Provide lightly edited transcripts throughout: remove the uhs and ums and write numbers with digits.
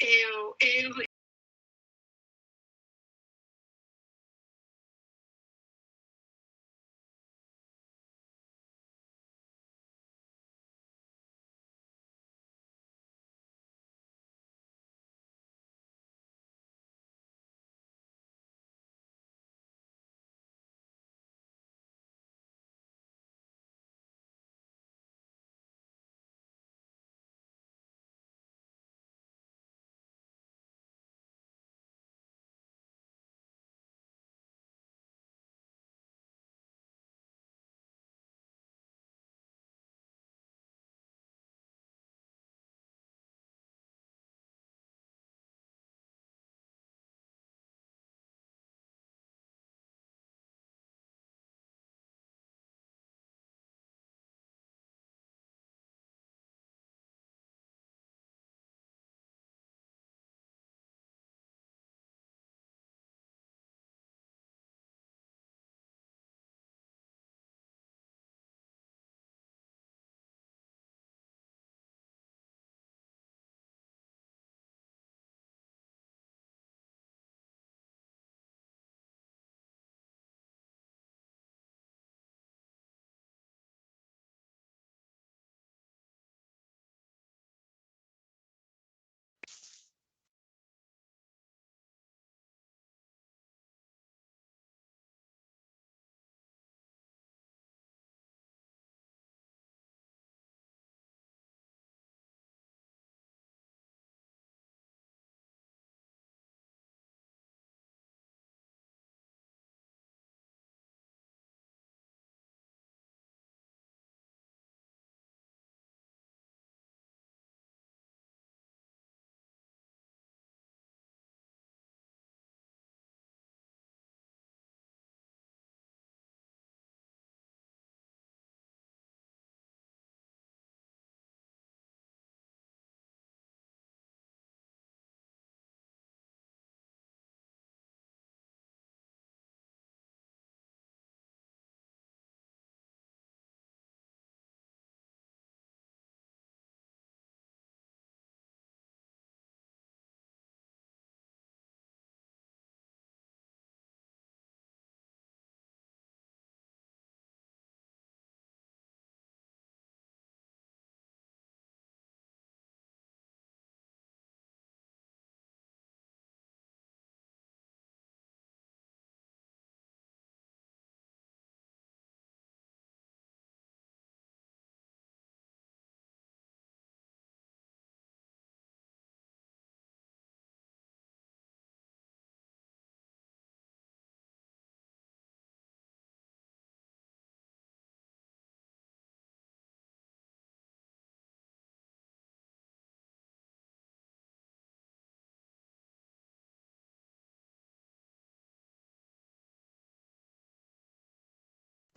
eu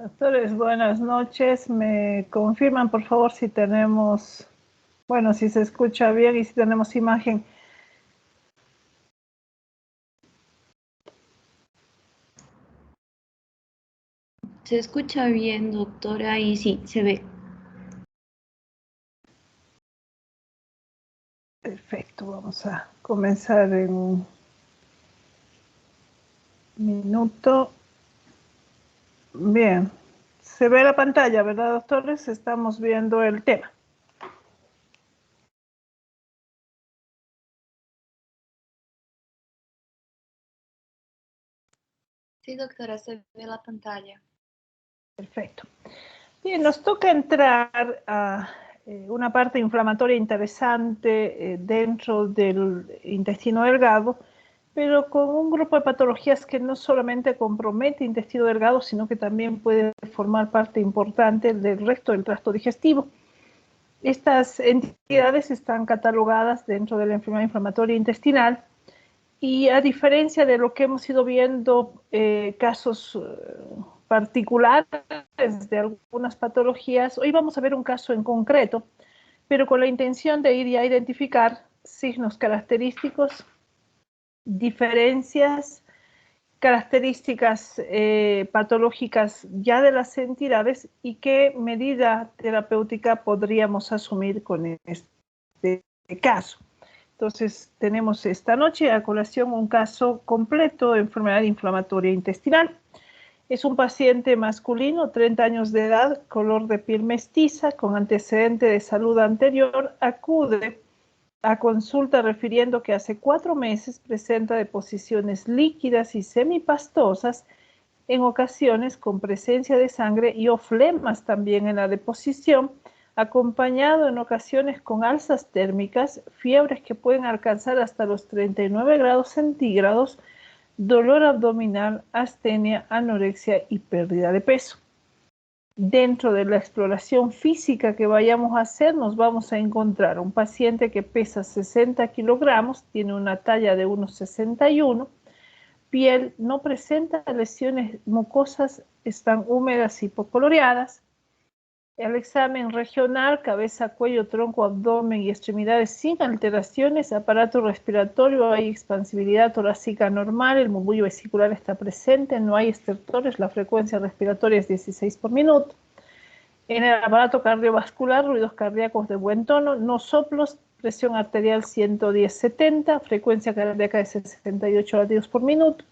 Doctores, buenas noches. ¿Me confirman, por favor, si tenemos, bueno, si se escucha bien y si tenemos imagen? Se escucha bien, doctora, y sí, se ve. Perfecto, vamos a comenzar en un minuto. Bien, se ve la pantalla, ¿verdad, doctores? Estamos viendo el tema. Sí, doctora, se ve la pantalla. Perfecto. Bien, nos toca entrar a una parte inflamatoria interesante dentro del intestino delgado, pero con un grupo de patologías que no solamente compromete el intestino delgado, sino que también puede formar parte importante del resto del tracto digestivo. Estas entidades están catalogadas dentro de la enfermedad inflamatoria intestinal y a diferencia de lo que hemos ido viendo, casos particulares de algunas patologías, hoy vamos a ver un caso en concreto, pero con la intención de ir ya a identificar signos característicos, diferencias, características patológicas ya de las entidades y qué medida terapéutica podríamos asumir con este caso. Entonces tenemos esta noche a colación un caso completo de enfermedad inflamatoria intestinal. Es un paciente masculino, 30 años de edad, color de piel mestiza, con antecedente de salud anterior, acude a consulta refiriendo que hace 4 meses presenta deposiciones líquidas y semipastosas, en ocasiones con presencia de sangre y o flemas también en la deposición, acompañado en ocasiones con alzas térmicas, fiebres que pueden alcanzar hasta los 39 grados centígrados, dolor abdominal, astenia, anorexia y pérdida de peso. Dentro de la exploración física que vayamos a hacer, nos vamos a encontrar un paciente que pesa 60 kilogramos, tiene una talla de 1,61, piel no presenta lesiones mucosas, están húmedas y hipocoloreadas. El examen regional, cabeza, cuello, tronco, abdomen y extremidades sin alteraciones, aparato respiratorio, hay expansibilidad torácica normal, el murmullo vesicular está presente, no hay estertores, la frecuencia respiratoria es 16 por minuto. En el aparato cardiovascular, ruidos cardíacos de buen tono, no soplos, presión arterial 110/70, frecuencia cardíaca de 68 latidos por minuto.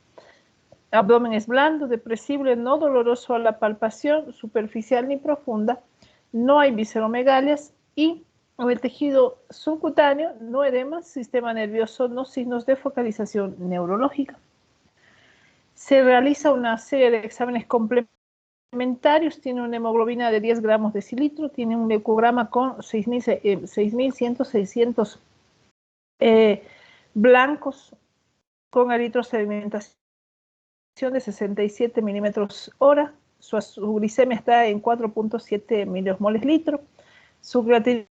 Abdomen es blando, depresible, no doloroso a la palpación, superficial ni profunda, no hay visceromegalias y en el tejido subcutáneo no edemas, sistema nervioso, no signos de focalización neurológica. Se realiza una serie de exámenes complementarios, tiene una hemoglobina de 10 gramos de decilitro, tiene un leucograma con 6.600 blancos con eritrosedimentación de 67 milímetros hora, su glicemia está en 4.7 milimoles litro, su creatinina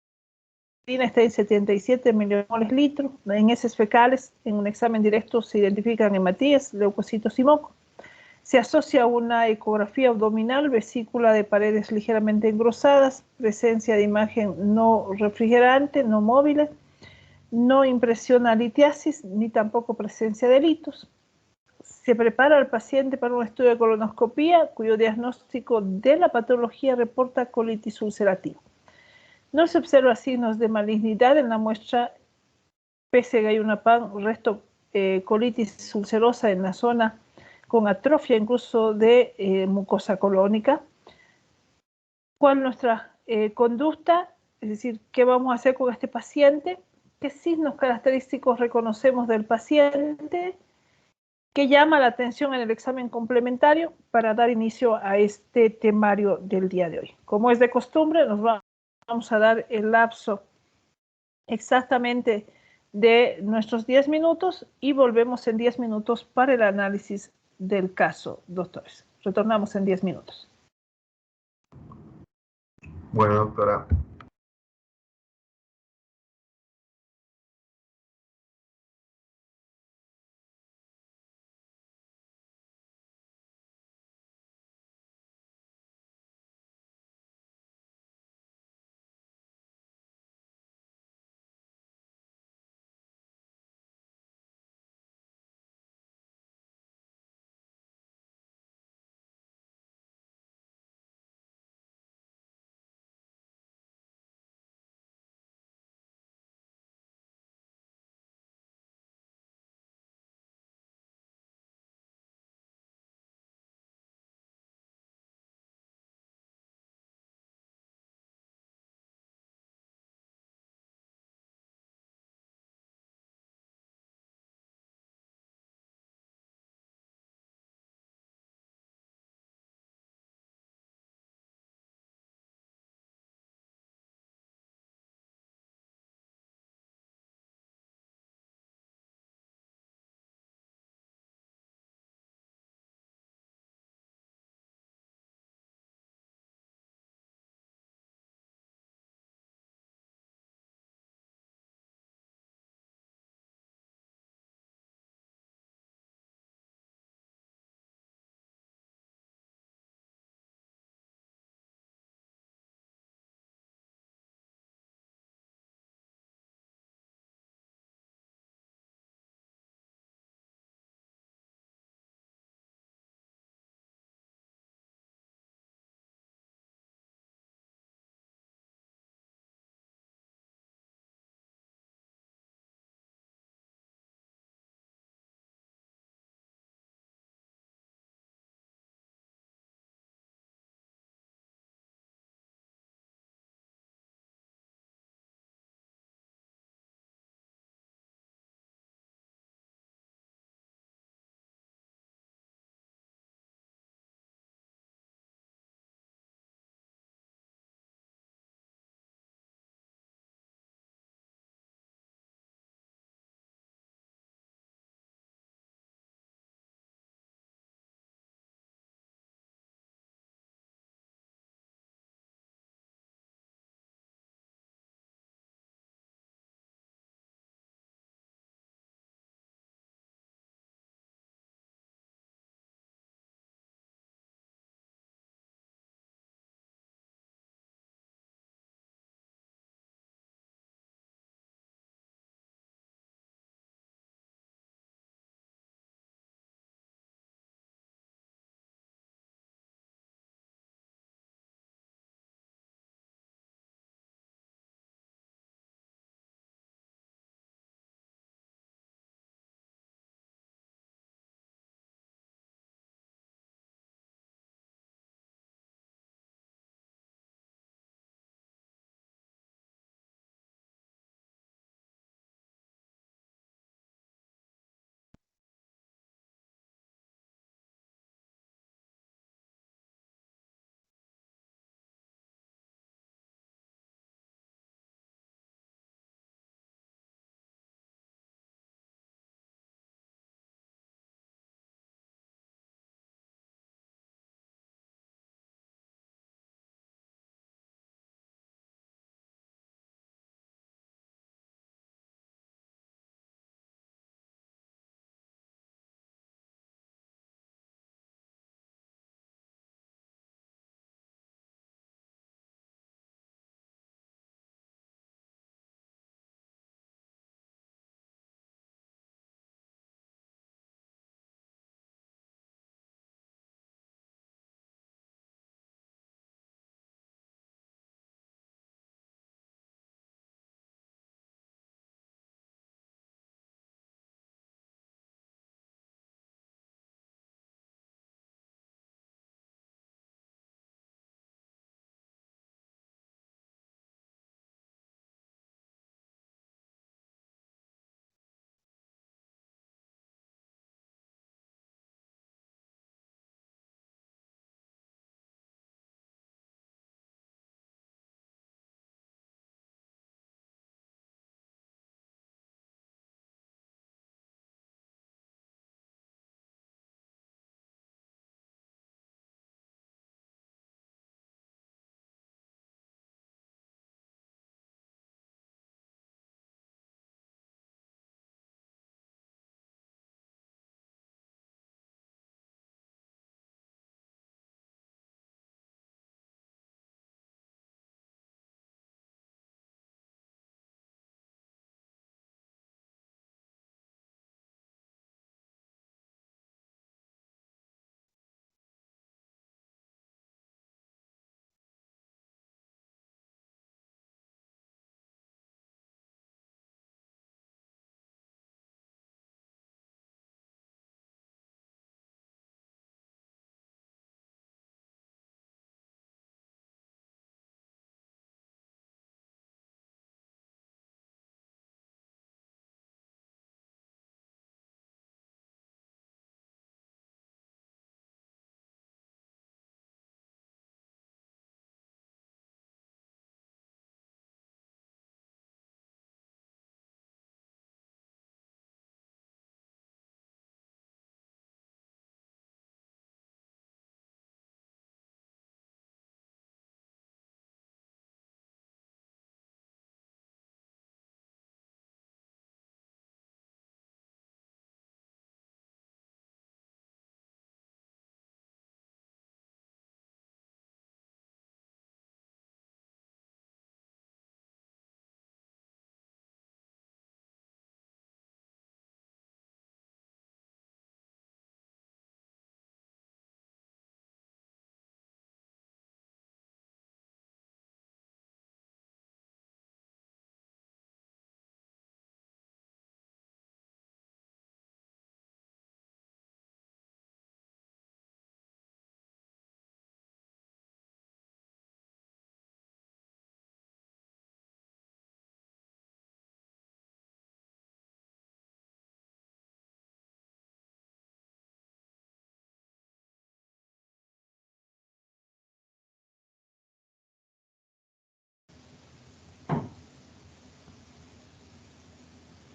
está en 77 milimoles litro, en heces fecales, en un examen directo se identifican hematías, leucocitos y moco. Se asocia a una ecografía abdominal, vesícula de paredes ligeramente engrosadas, presencia de imagen no refrigerante, no móviles, no impresión a litiasis, ni tampoco presencia de litos. Se prepara al paciente para un estudio de colonoscopía, cuyo diagnóstico de la patología reporta colitis ulcerativa. No se observa signos de malignidad en la muestra, pese a que hay una resto colitis ulcerosa en la zona con atrofia incluso de mucosa colónica. ¿Cuál es nuestra conducta? Es decir, ¿qué vamos a hacer con este paciente? ¿Qué signos característicos reconocemos del paciente? ¿Qué llama la atención en el examen complementario para dar inicio a este temario del día de hoy? Como es de costumbre, nos vamos a dar el lapso exactamente de nuestros 10 minutos y volvemos en 10 minutos para el análisis del caso, doctores. Retornamos en 10 minutos. Bueno, doctora,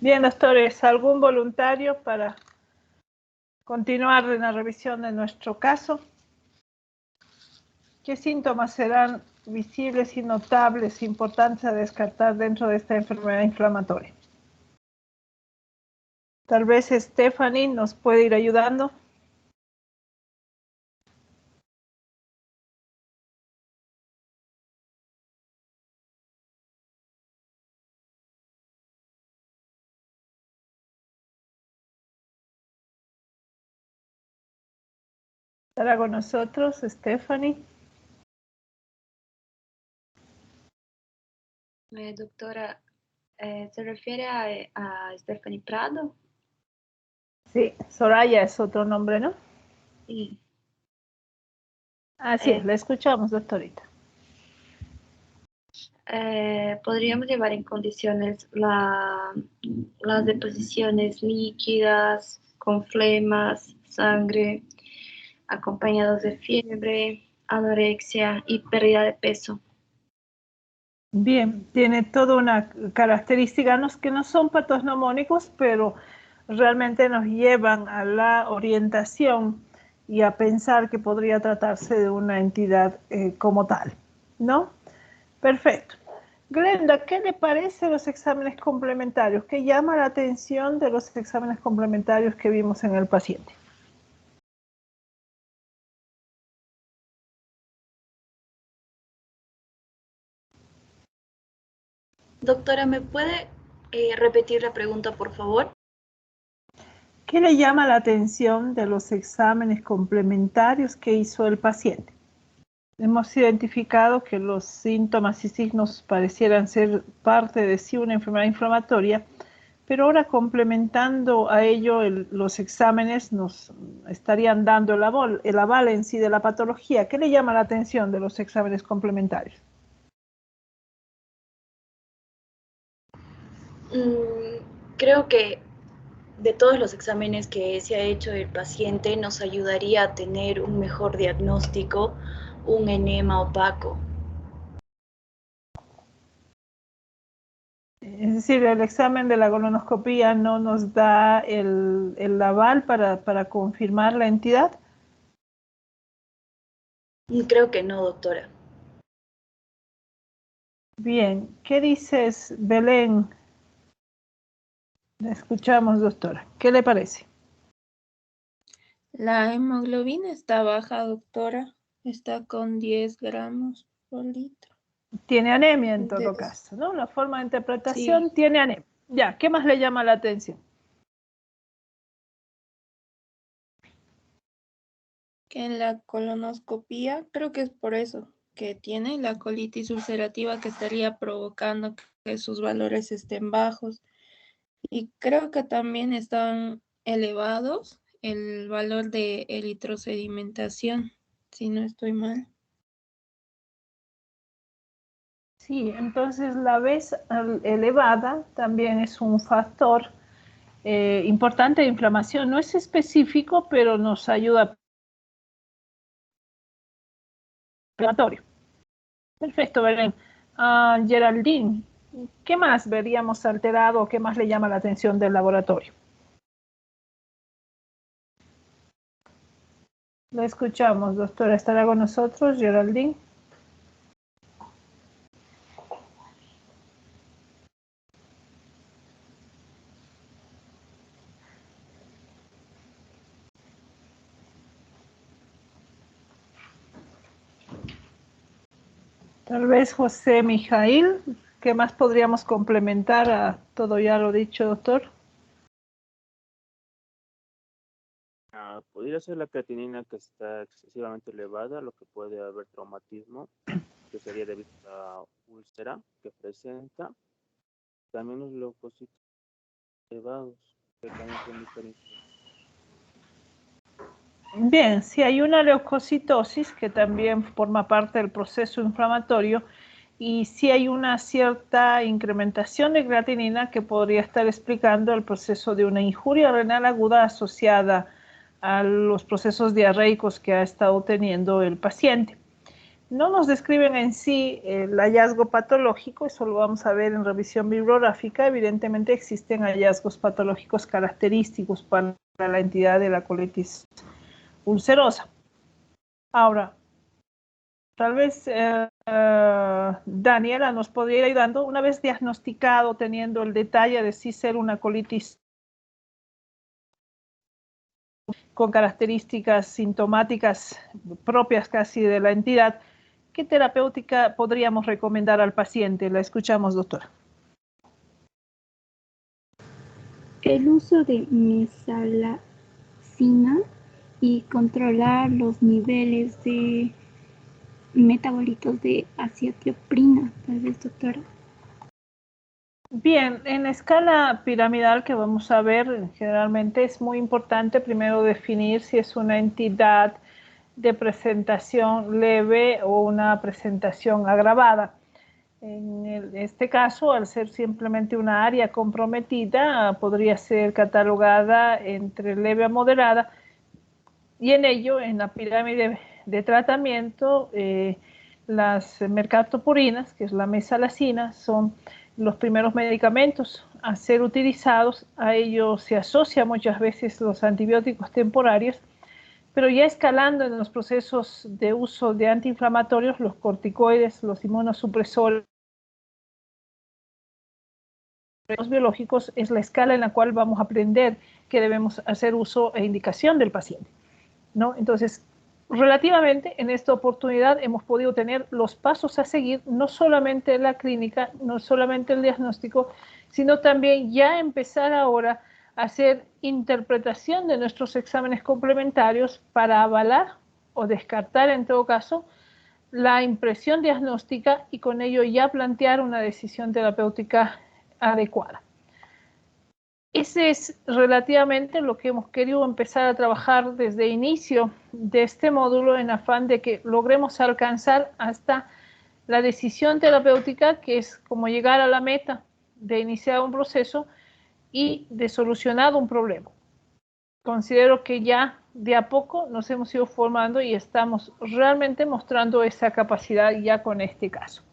Bien, doctores, ¿algún voluntario para continuar en la revisión de nuestro caso? ¿Qué síntomas serán visibles y notables importantes a descartar dentro de esta enfermedad inflamatoria? Tal vez Stephanie nos puede ir ayudando. ¿Estará con nosotros Stephanie? Doctora, ¿se refiere a Stephanie Prado? Sí, Soraya es otro nombre, ¿no? Sí. Así es, la escuchamos, doctorita. Podríamos llevar en condiciones las deposiciones líquidas, con flemas, sangre, acompañados de fiebre, anorexia y pérdida de peso. Bien, tiene toda una característica que no son patognomónicos, pero realmente nos llevan a la orientación y a pensar que podría tratarse de una entidad como tal, ¿no? Perfecto. Glenda, ¿qué le parece los exámenes complementarios? ¿Qué llama la atención de los exámenes complementarios que vimos en el paciente? Doctora, ¿me puede repetir la pregunta, por favor? ¿Qué le llama la atención de los exámenes complementarios que hizo el paciente? Hemos identificado que los síntomas y signos parecieran ser parte de sí una enfermedad inflamatoria, pero ahora complementando a ello los exámenes nos estarían dando el aval en sí de la patología. ¿Qué le llama la atención de los exámenes complementarios? Creo que de todos los exámenes que se ha hecho el paciente nos ayudaría a tener un mejor diagnóstico, un enema opaco. Es decir, el examen de la colonoscopía no nos da el aval para confirmar la entidad. Creo que no, doctora. Bien, ¿qué dices, Belén? La escuchamos, doctora. ¿Qué le parece? La hemoglobina está baja, doctora. Está con 10 gramos por litro. Tiene anemia en todo caso, ¿no? La forma de interpretación Sí. tiene anemia. Ya, ¿qué más le llama la atención? Que en la colonoscopía, creo que es por eso que tiene la colitis ulcerativa que estaría provocando que sus valores estén bajos. Y creo que también están elevados el valor de eritrosedimentación, si no estoy mal. Sí, entonces la vez elevada también es un factor importante de inflamación. No es específico, pero nos ayuda. Inflamatorio. Perfecto, Belén. Geraldine, ¿qué más veríamos alterado o qué más le llama la atención del laboratorio? La escuchamos, doctora. ¿Estará con nosotros, Geraldine? Tal vez José Mijail. ¿Qué más podríamos complementar a todo ya lo dicho, doctor? Podría ser la creatinina que está excesivamente elevada, lo que puede haber traumatismo, que sería debido a la úlcera que presenta. También los leucocitos elevados, que también pueden estar inflamados. Bien, si hay una leucocitosis que también forma parte del proceso inflamatorio y si hay una cierta incrementación de creatinina que podría estar explicando el proceso de una injuria renal aguda asociada a los procesos diarreicos que ha estado teniendo el paciente. No nos describen en sí el hallazgo patológico, eso lo vamos a ver en revisión bibliográfica. Evidentemente existen hallazgos patológicos característicos para la entidad de la colitis ulcerosa. Ahora, tal vez Daniela nos podría ir ayudando, una vez diagnosticado, teniendo el detalle de si ser una colitis con características sintomáticas propias casi de la entidad, ¿qué terapéutica podríamos recomendar al paciente? La escuchamos, doctora. El uso de mesalazina y controlar los niveles de metabolitos de acetioprina, tal vez, doctora. Bien, en la escala piramidal que vamos a ver, generalmente es muy importante primero definir si es una entidad de presentación leve o una presentación agravada. En este caso, al ser simplemente una área comprometida, podría ser catalogada entre leve a moderada, y en ello, en la pirámide de tratamiento, las mercaptopurinas, que es la mesalazina, son los primeros medicamentos a ser utilizados. A ello se asocian muchas veces los antibióticos temporarios, pero ya escalando en los procesos de uso de antiinflamatorios, los corticoides, los inmunosupresores, los biológicos, es la escala en la cual vamos a aprender que debemos hacer uso e indicación del paciente, ¿no? Entonces, relativamente en esta oportunidad hemos podido tener los pasos a seguir, no solamente la clínica, no solamente el diagnóstico, sino también ya empezar ahora a hacer interpretación de nuestros exámenes complementarios para avalar o descartar en todo caso la impresión diagnóstica y con ello ya plantear una decisión terapéutica adecuada. Ese es relativamente lo que hemos querido empezar a trabajar desde el inicio de este módulo, en afán de que logremos alcanzar hasta la decisión terapéutica, que es como llegar a la meta de iniciar un proceso y de solucionar un problema. Considero que ya de a poco nos hemos ido formando y estamos realmente mostrando esa capacidad ya con este caso.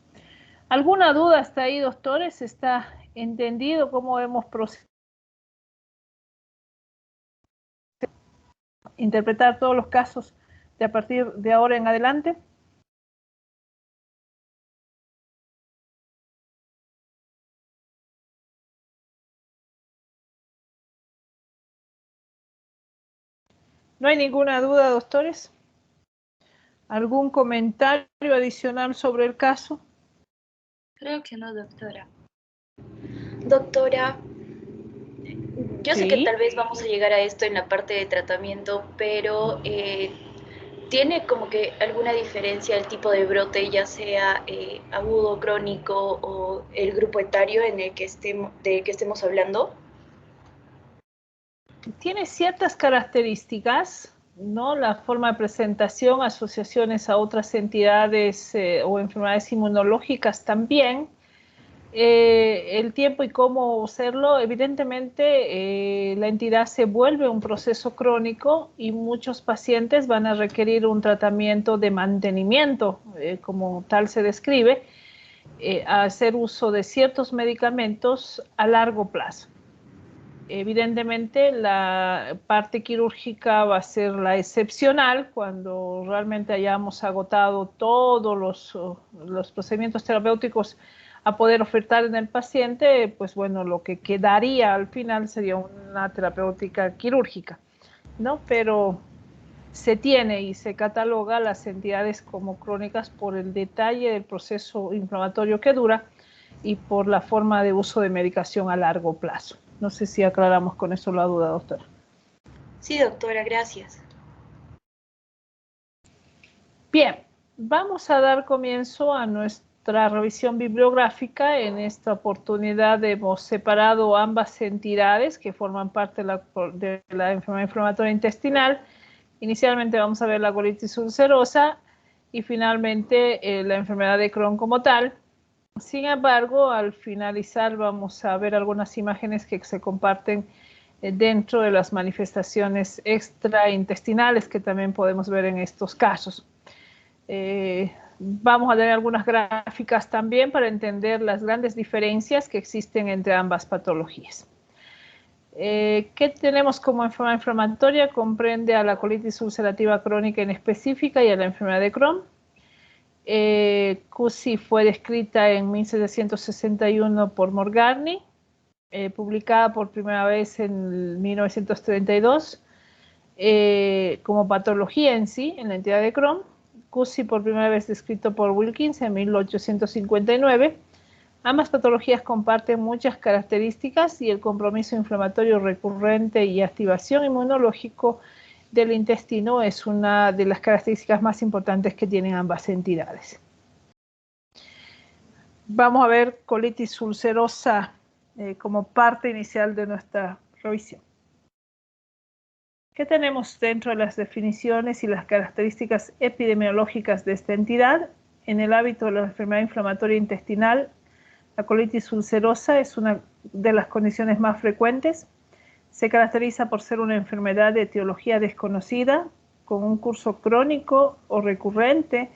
¿Alguna duda hasta ahí, doctores? ¿Está entendido cómo hemos procedido? Interpretar todos los casos de a partir de ahora en adelante. ¿No hay ninguna duda, doctores? ¿Algún comentario adicional sobre el caso? Creo que no, doctora. Doctora, yo sé que tal vez vamos a llegar a esto en la parte de tratamiento, pero ¿tiene como que alguna diferencia el tipo de brote, ya sea agudo, crónico o el grupo etario en el que estemos hablando? Tiene ciertas características, ¿no? La forma de presentación, asociaciones a otras entidades o enfermedades inmunológicas también. El tiempo y cómo hacerlo, evidentemente la entidad se vuelve un proceso crónico y muchos pacientes van a requerir un tratamiento de mantenimiento, como tal se describe, a hacer uso de ciertos medicamentos a largo plazo. Evidentemente la parte quirúrgica va a ser la excepcional cuando realmente hayamos agotado todos los procedimientos terapéuticos a poder ofertar en el paciente. Pues bueno, lo que quedaría al final sería una terapéutica quirúrgica, ¿no? Pero se tiene y se cataloga las entidades como crónicas por el detalle del proceso inflamatorio que dura y por la forma de uso de medicación a largo plazo. No sé si aclaramos con eso la duda, doctora. Sí, doctora, gracias. Bien, vamos a dar comienzo a nuestra revisión bibliográfica. En esta oportunidad hemos separado ambas entidades que forman parte de la enfermedad inflamatoria intestinal. Inicialmente vamos a ver la colitis ulcerosa y finalmente la enfermedad de Crohn como tal. Sin embargo, al finalizar vamos a ver algunas imágenes que se comparten dentro de las manifestaciones extraintestinales que también podemos ver en estos casos. vamos a tener algunas gráficas también para entender las grandes diferencias que existen entre ambas patologías. ¿Qué tenemos como enfermedad inflamatoria? Comprende a la colitis ulcerativa crónica inespecífica y a la enfermedad de Crohn. CUSI fue descrita en 1761 por Morgagni, publicada por primera vez en 1932 como patología en sí, en la entidad de Crohn. CUSI por primera vez descrito por Wilkins en 1859. Ambas patologías comparten muchas características y el compromiso inflamatorio recurrente y activación inmunológico del intestino es una de las características más importantes que tienen ambas entidades. Vamos a ver colitis ulcerosa como parte inicial de nuestra revisión. ¿Qué tenemos dentro de las definiciones y las características epidemiológicas de esta entidad? En el ámbito de la enfermedad inflamatoria intestinal, la colitis ulcerosa es una de las condiciones más frecuentes. Se caracteriza por ser una enfermedad de etiología desconocida, con un curso crónico o recurrente,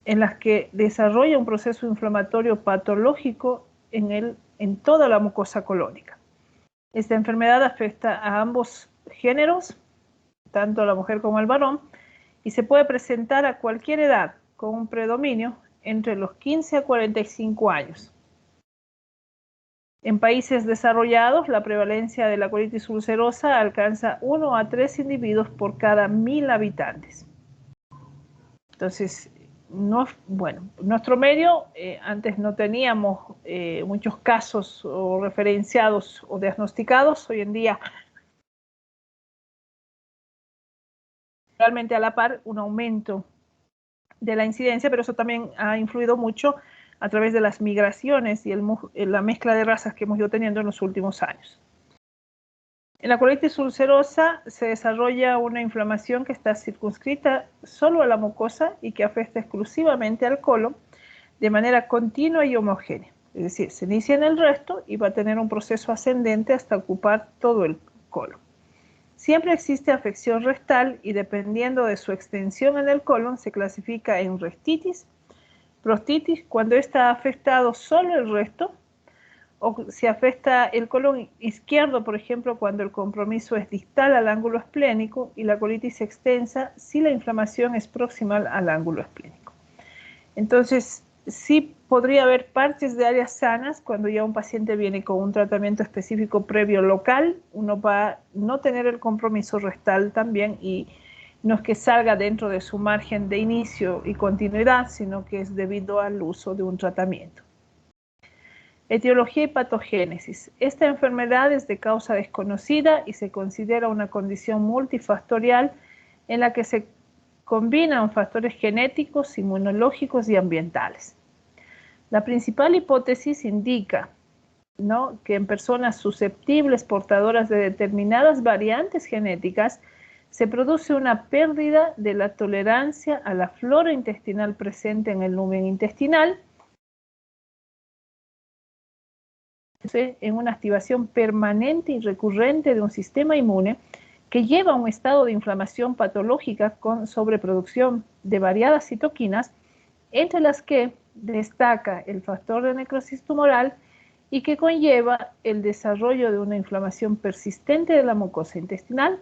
en las que desarrolla un proceso inflamatorio patológico en toda la mucosa colónica. Esta enfermedad afecta a ambos géneros, tanto a la mujer como al varón, y se puede presentar a cualquier edad, con un predominio entre los 15 a 45 años. En países desarrollados, la prevalencia de la colitis ulcerosa alcanza 1 a 3 individuos por cada 1000 habitantes. Entonces, nuestro medio, antes no teníamos muchos casos o referenciados o diagnosticados. Hoy en día, realmente a la par, un aumento de la incidencia, pero eso también ha influido mucho a través de las migraciones y la mezcla de razas que hemos ido teniendo en los últimos años. En la colitis ulcerosa se desarrolla una inflamación que está circunscrita solo a la mucosa y que afecta exclusivamente al colon de manera continua y homogénea. Es decir, se inicia en el resto y va a tener un proceso ascendente hasta ocupar todo el colon. Siempre existe afección rectal y dependiendo de su extensión en el colon se clasifica en restitis, prostitis, cuando está afectado solo el resto, o si afecta el colon izquierdo, por ejemplo, cuando el compromiso es distal al ángulo esplénico, y la colitis extensa si la inflamación es proximal al ángulo esplénico. Entonces, sí podría haber parches de áreas sanas cuando ya un paciente viene con un tratamiento específico previo local. Uno va a no tener el compromiso rectal también y no es que salga dentro de su margen de inicio y continuidad, sino que es debido al uso de un tratamiento. Etiología y patogénesis. Esta enfermedad es de causa desconocida y se considera una condición multifactorial en la que se combinan factores genéticos, inmunológicos y ambientales. La principal hipótesis indica, ¿no?, que en personas susceptibles portadoras de determinadas variantes genéticas se produce una pérdida de la tolerancia a la flora intestinal presente en el lumen intestinal, en una activación permanente y recurrente de un sistema inmune que lleva a un estado de inflamación patológica con sobreproducción de variadas citoquinas, entre las que destaca el factor de necrosis tumoral y que conlleva el desarrollo de una inflamación persistente de la mucosa intestinal,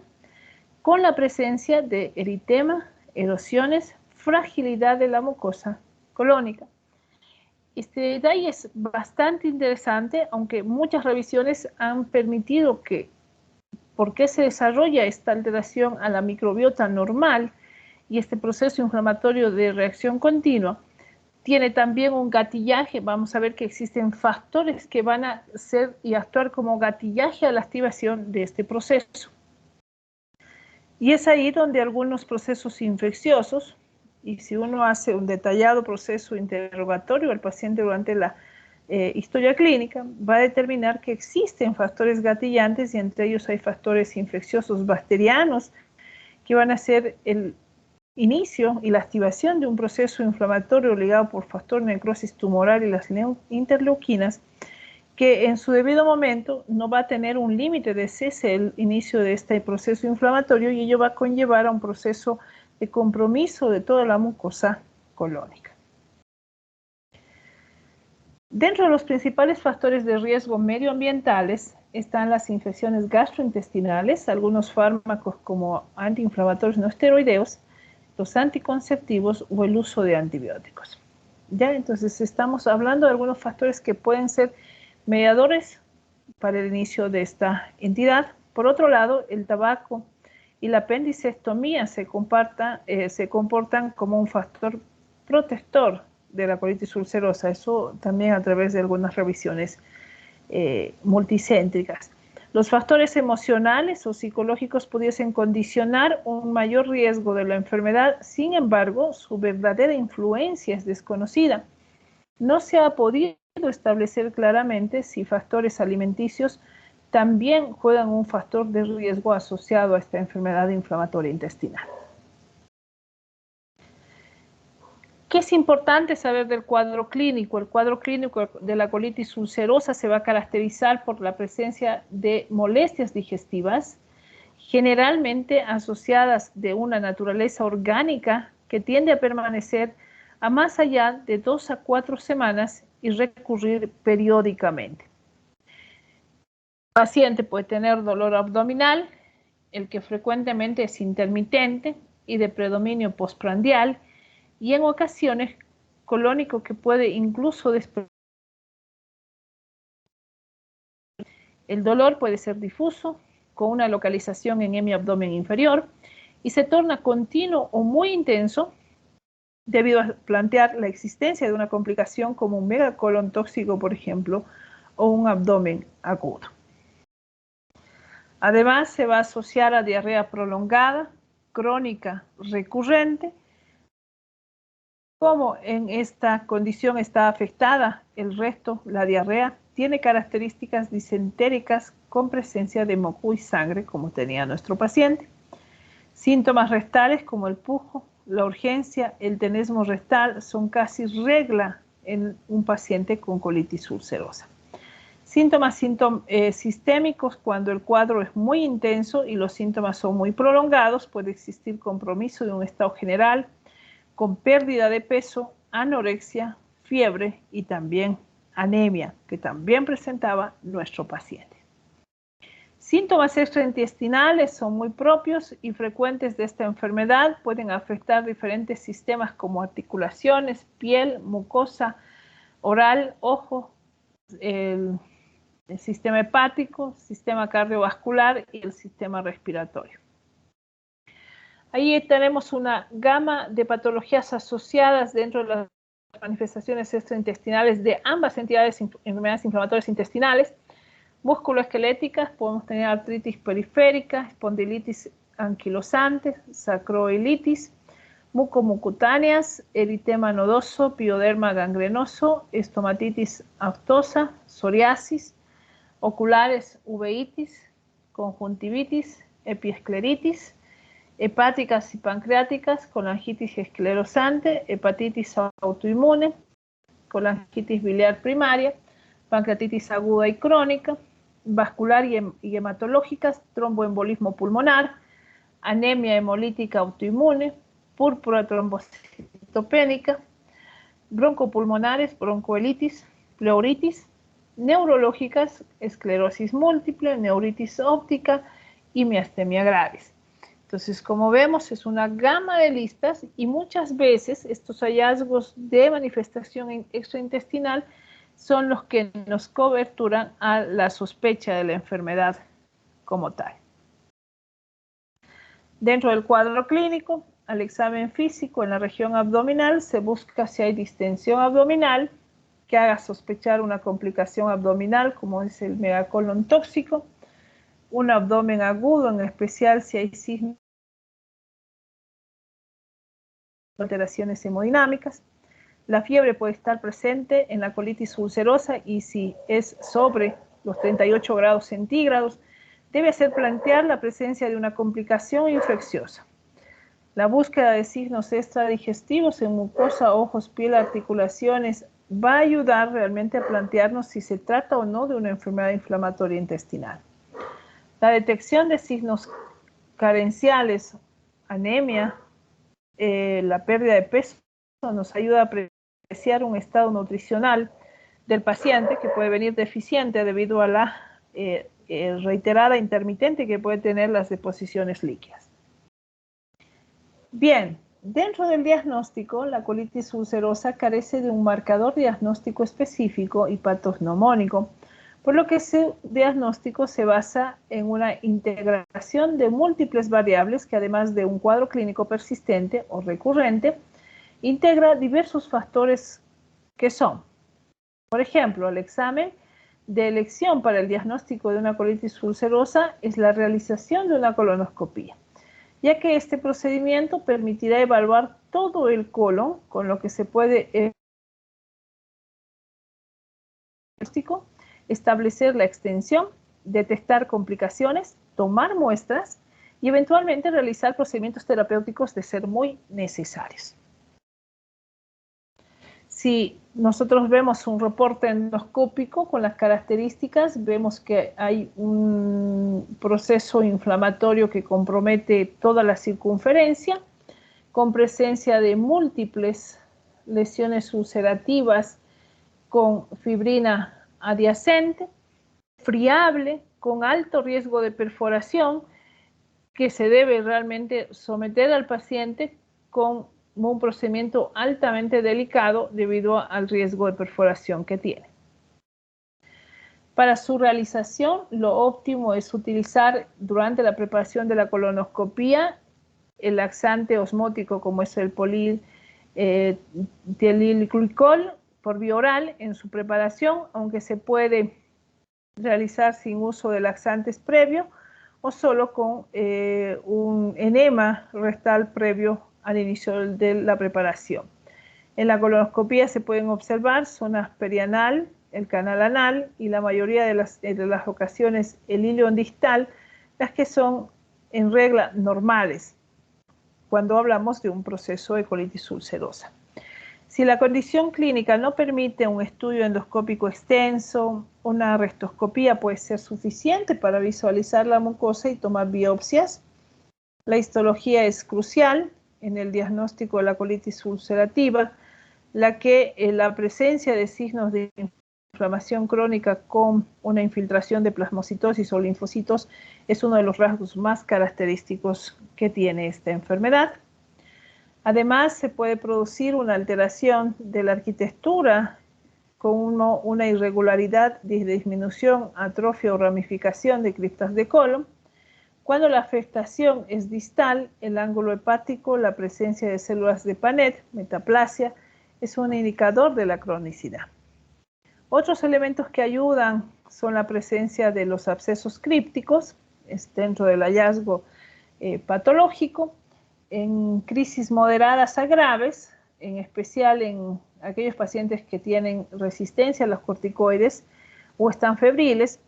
con la presencia de eritema, erosiones, fragilidad de la mucosa colónica. Este detalle es bastante interesante, aunque muchas revisiones han permitido que, ¿por qué se desarrolla esta alteración a la microbiota normal y este proceso inflamatorio de reacción continua? Tiene también un gatillaje. Vamos a ver que existen factores que van a ser y actuar como gatillaje a la activación de este proceso. Y es ahí donde algunos procesos infecciosos, y si uno hace un detallado proceso interrogatorio al paciente durante la historia clínica, va a determinar que existen factores gatillantes y entre ellos hay factores infecciosos bacterianos que van a ser el inicio y la activación de un proceso inflamatorio ligado por factor necrosis tumoral y las interleuquinas, que en su debido momento no va a tener un límite de cese el inicio de este proceso inflamatorio y ello va a conllevar a un proceso de compromiso de toda la mucosa colónica. Dentro de los principales factores de riesgo medioambientales están las infecciones gastrointestinales, algunos fármacos como antiinflamatorios no esteroideos, los anticonceptivos o el uso de antibióticos. Ya, entonces estamos hablando de algunos factores que pueden ser mediadores para el inicio de esta entidad. Por otro lado, el tabaco y la apendicectomía se comportan como un factor protector de la colitis ulcerosa, eso también a través de algunas revisiones multicéntricas. Los factores emocionales o psicológicos pudiesen condicionar un mayor riesgo de la enfermedad, sin embargo, su verdadera influencia es desconocida. No se ha podido establecer claramente si factores alimenticios también juegan un factor de riesgo asociado a esta enfermedad inflamatoria intestinal. ¿Qué es importante saber del cuadro clínico? El cuadro clínico de la colitis ulcerosa se va a caracterizar por la presencia de molestias digestivas, generalmente asociadas de una naturaleza orgánica que tiende a permanecer a más allá de 2 a 4 semanas y recurrir periódicamente. El paciente puede tener dolor abdominal, el que frecuentemente es intermitente y de predominio postprandial, y en ocasiones colónico que puede incluso despertar. El dolor puede ser difuso, con una localización en hemiabdomen inferior, y se torna continuo o muy intenso debido a plantear la existencia de una complicación como un megacolon tóxico, por ejemplo, o un abdomen agudo. Además, se va a asociar a diarrea prolongada, crónica, recurrente. Como en esta condición está afectada el resto, la diarrea tiene características disentéricas con presencia de moco y sangre, como tenía nuestro paciente. Síntomas rectales como el pujo, la urgencia, el tenesmo rectal son casi regla en un paciente con colitis ulcerosa. Síntomas sistémicos cuando el cuadro es muy intenso y los síntomas son muy prolongados, puede existir compromiso de un estado general, con pérdida de peso, anorexia, fiebre y también anemia, que también presentaba nuestro paciente. Síntomas extraintestinales son muy propios y frecuentes de esta enfermedad, pueden afectar diferentes sistemas como articulaciones, piel, mucosa, oral, ojo, el sistema hepático, sistema cardiovascular y el sistema respiratorio. Ahí tenemos una gama de patologías asociadas dentro de las manifestaciones extraintestinales de ambas entidades, enfermedades inflamatorias intestinales. Musculoesqueléticas, podemos tener artritis periférica, espondilitis anquilosante, sacroilitis, mucomucutáneas, eritema nodoso, pioderma gangrenoso, estomatitis aftosa, psoriasis, oculares, uveitis, conjuntivitis, epiescleritis, hepáticas y pancreáticas, colangitis esclerosante, hepatitis autoinmune, colangitis biliar primaria, pancreatitis aguda y crónica, vascular y hematológicas, tromboembolismo pulmonar, anemia hemolítica autoinmune, púrpura trombocitopénica, broncopulmonares, broncoelitis, pleuritis, neurológicas, esclerosis múltiple, neuritis óptica y miastenia gravis. Entonces, como vemos, es una gama de listas y muchas veces estos hallazgos de manifestación extraintestinal son los que nos coberturan a la sospecha de la enfermedad como tal. Dentro del cuadro clínico, al examen físico en la región abdominal se busca si hay distensión abdominal que haga sospechar una complicación abdominal como es el megacolon tóxico, un abdomen agudo, en especial si hay signos de alteraciones hemodinámicas. La fiebre puede estar presente en la colitis ulcerosa y si es sobre los 38 grados centígrados, debe hacer plantear la presencia de una complicación infecciosa. La búsqueda de signos extradigestivos en mucosa, ojos, piel, articulaciones va a ayudar realmente a plantearnos si se trata o no de una enfermedad inflamatoria intestinal. La detección de signos carenciales, anemia, la pérdida de peso nos ayuda a apreciar un estado nutricional del paciente que puede venir deficiente debido a la reiterada intermitente que puede tener las deposiciones líquidas. Bien, dentro del diagnóstico, la colitis ulcerosa carece de un marcador diagnóstico específico y patognomónico, por lo que su diagnóstico se basa en una integración de múltiples variables que, además de un cuadro clínico persistente o recurrente, integra diversos factores que son, por ejemplo, el examen de elección para el diagnóstico de una colitis ulcerosa es la realización de una colonoscopia, ya que este procedimiento permitirá evaluar todo el colon, con lo que se puede establecer la extensión, detectar complicaciones, tomar muestras y eventualmente realizar procedimientos terapéuticos de ser muy necesarios. Si nosotros vemos un reporte endoscópico con las características, vemos que hay un proceso inflamatorio que compromete toda la circunferencia, con presencia de múltiples lesiones ulcerativas con fibrina adyacente, friable, con alto riesgo de perforación, que se debe realmente someter al paciente con un procedimiento altamente delicado debido al riesgo de perforación que tiene. Para su realización, lo óptimo es utilizar durante la preparación de la colonoscopía el laxante osmótico como es el polietilenglicol por vía oral en su preparación, aunque se puede realizar sin uso de laxantes previo o solo con un enema rectal previo al inicio de la preparación. En la colonoscopía se pueden observar zonas perianal, el canal anal y la mayoría de las ocasiones el ilion distal, las que son en regla normales cuando hablamos de un proceso de colitis ulcerosa. Si la condición clínica no permite un estudio endoscópico extenso, una artroscopía puede ser suficiente para visualizar la mucosa y tomar biopsias. La histología es crucial en el diagnóstico de la colitis ulcerativa, la presencia de signos de inflamación crónica con una infiltración de plasmocitosis o linfocitos es uno de los rasgos más característicos que tiene esta enfermedad. Además, se puede producir una alteración de la arquitectura con una irregularidad de disminución, atrofia o ramificación de criptas de colon. Cuando la afectación es distal, el ángulo hepático, la presencia de células de Panet, metaplasia, es un indicador de la cronicidad. Otros elementos que ayudan son la presencia de los abscesos crípticos, dentro del hallazgo patológico, en crisis moderadas a graves, en especial en aquellos pacientes que tienen resistencia a los corticoides o están febriles,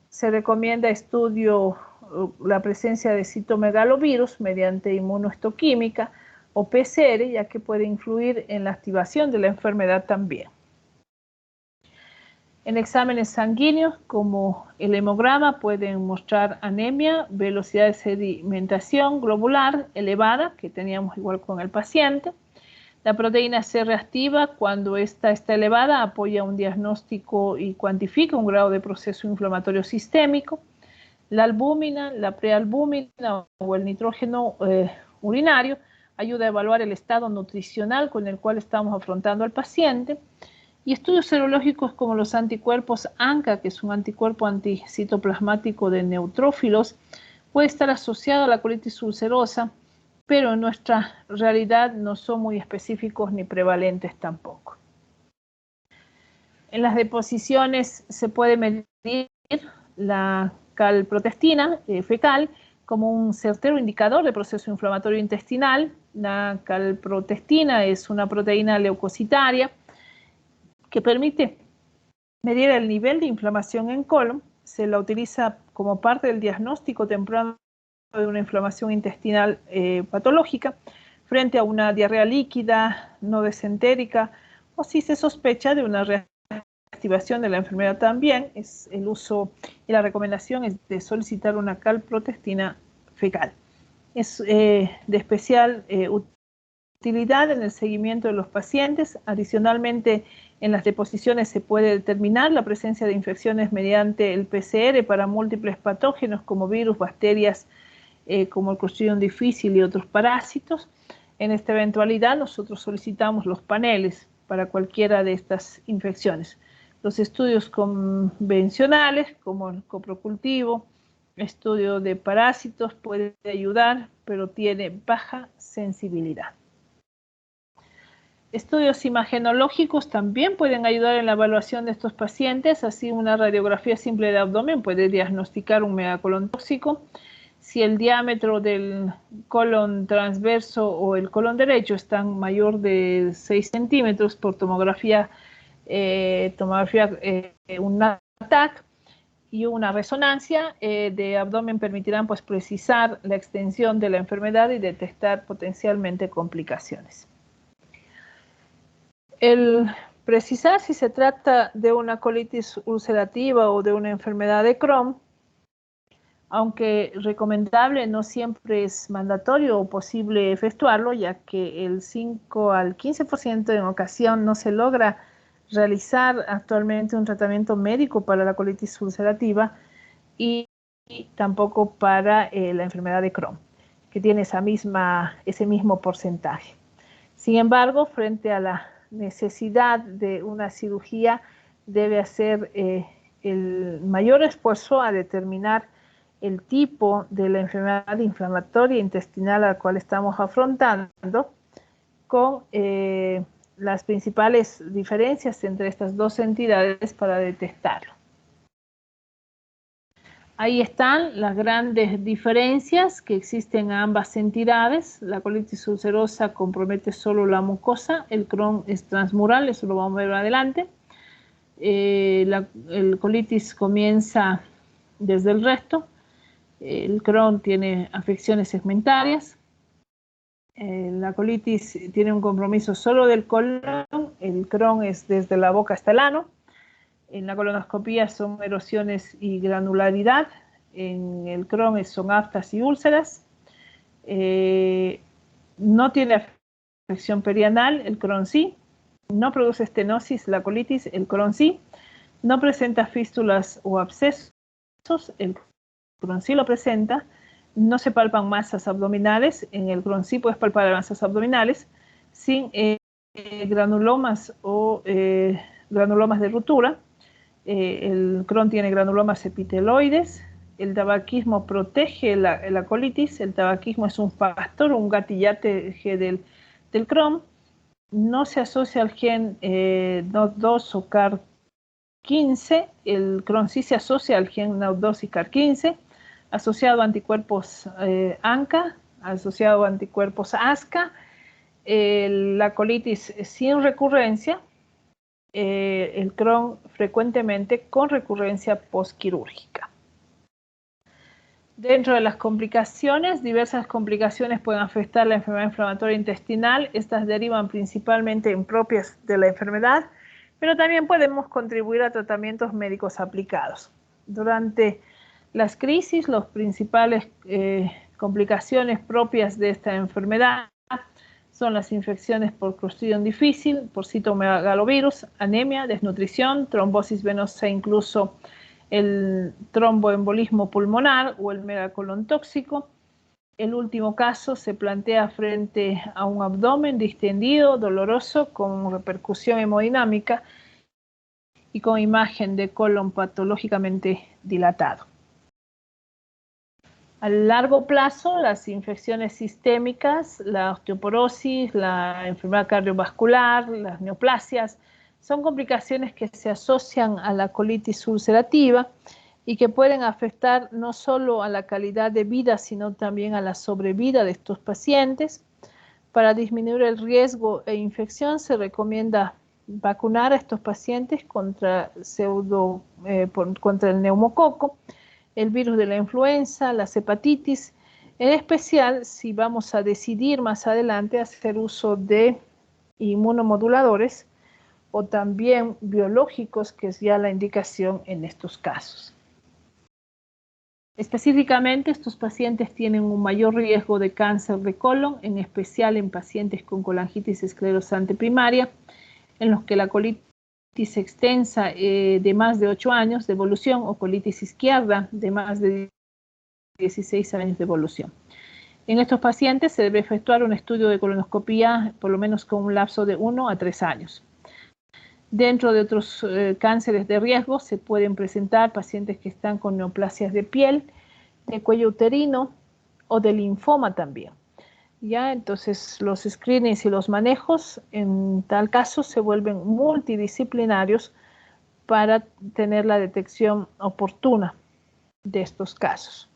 se recomienda estudio la presencia de citomegalovirus mediante inmunohistoquímica o PCR, ya que puede influir en la activación de la enfermedad también. En exámenes sanguíneos como el hemograma pueden mostrar anemia, velocidad de sedimentación globular elevada, que teníamos igual con el paciente. La proteína C reactiva, cuando esta está elevada, apoya un diagnóstico y cuantifica un grado de proceso inflamatorio sistémico. La albúmina, la prealbúmina o el nitrógeno urinario ayuda a evaluar el estado nutricional con el cual estamos afrontando al paciente. Y estudios serológicos como los anticuerpos ANCA, que es un anticuerpo anticitoplasmático de neutrófilos, puede estar asociado a la colitis ulcerosa, pero en nuestra realidad no son muy específicos ni prevalentes tampoco. En las deposiciones se puede medir la calprotestina fecal como un certero indicador de proceso inflamatorio intestinal. La calprotestina es una proteína leucocitaria que permite medir el nivel de inflamación en colon. Se la utiliza como parte del diagnóstico temprano de una inflamación intestinal patológica frente a una diarrea líquida, no desentérica, o si se sospecha de una reactivación de la enfermedad también. Es el uso y la recomendación es de solicitar una calprotestina fecal. Es de especial utilidad en el seguimiento de los pacientes. Adicionalmente, en las deposiciones se puede determinar la presencia de infecciones mediante el PCR para múltiples patógenos como virus, bacterias, como el Clostridium difficile y otros parásitos. En esta eventualidad, nosotros solicitamos los paneles para cualquiera de estas infecciones. Los estudios convencionales, como el coprocultivo, estudio de parásitos, puede ayudar, pero tiene baja sensibilidad. Estudios imagenológicos también pueden ayudar en la evaluación de estos pacientes. Así, una radiografía simple de abdomen puede diagnosticar un megacolon tóxico. Si el diámetro del colon transverso o el colon derecho están mayor de 6 centímetros por tomografía un TAC y una resonancia de abdomen permitirán pues precisar la extensión de la enfermedad y detectar potencialmente complicaciones. El precisar si se trata de una colitis ulcerativa o de una enfermedad de Crohn, aunque recomendable, no siempre es mandatorio o posible efectuarlo, ya que el 5 al 15% en ocasión no se logra realizar actualmente un tratamiento médico para la colitis ulcerativa y tampoco para la enfermedad de Crohn, que tiene ese mismo porcentaje. Sin embargo, frente a la necesidad de una cirugía, debe hacer el mayor esfuerzo a determinar el tipo de la enfermedad inflamatoria intestinal a la cual estamos afrontando, con las principales diferencias entre estas dos entidades para detectarlo. Ahí están las grandes diferencias que existen en ambas entidades. La colitis ulcerosa compromete solo la mucosa, el Crohn es transmural, eso lo vamos a ver adelante. El colitis comienza desde el recto, el Crohn tiene afecciones segmentarias. La colitis tiene un compromiso solo del colon, el Crohn es desde la boca hasta el ano. En la colonoscopía son erosiones y granularidad. En el Crohn son aftas y úlceras. No tiene afección perianal, el Crohn sí. No produce estenosis, la colitis, el Crohn sí. No presenta fístulas o abscesos, el Crohn sí lo presenta. No se palpan masas abdominales, en el Crohn sí puedes palpar masas abdominales, sin granulomas o granulomas de ruptura. El Crohn tiene granulomas epiteloides. El tabaquismo protege la colitis. El tabaquismo es un pastor, un gatillate del Crohn. No se asocia al gen NOD2 o CAR15. El Crohn sí se asocia al gen NOD2 y CAR15, asociado a anticuerpos ANCA, asociado a anticuerpos ASCA. La colitis sin recurrencia. El Crohn frecuentemente con recurrencia postquirúrgica. Dentro de las complicaciones, diversas complicaciones pueden afectar la enfermedad inflamatoria intestinal. Estas derivan principalmente en propias de la enfermedad, pero también podemos contribuir a tratamientos médicos aplicados. Durante las crisis, las principales complicaciones propias de esta enfermedad son las infecciones por Clostridium difficile, por citomegalovirus, anemia, desnutrición, trombosis venosa, incluso el tromboembolismo pulmonar o el megacolon tóxico. El último caso se plantea frente a un abdomen distendido, doloroso, con repercusión hemodinámica y con imagen de colon patológicamente dilatado. A largo plazo, las infecciones sistémicas, la osteoporosis, la enfermedad cardiovascular, las neoplasias, son complicaciones que se asocian a la colitis ulcerativa y que pueden afectar no solo a la calidad de vida, sino también a la sobrevida de estos pacientes. Para disminuir el riesgo e infección se recomienda vacunar a estos pacientes contra el neumococo, el virus de la influenza, las hepatitis, en especial si vamos a decidir más adelante hacer uso de inmunomoduladores o también biológicos, que es ya la indicación en estos casos. Específicamente, estos pacientes tienen un mayor riesgo de cáncer de colon, en especial en pacientes con colangitis esclerosante primaria, en los que la colitis extensa de más de 8 años de evolución o colitis izquierda de más de 16 años de evolución. En estos pacientes se debe efectuar un estudio de colonoscopía por lo menos con un lapso de 1 a 3 años. Dentro de otros cánceres de riesgo se pueden presentar pacientes que están con neoplasias de piel, de cuello uterino o de linfoma también. Ya, entonces los screenings y los manejos en tal caso se vuelven multidisciplinarios para tener la detección oportuna de estos casos.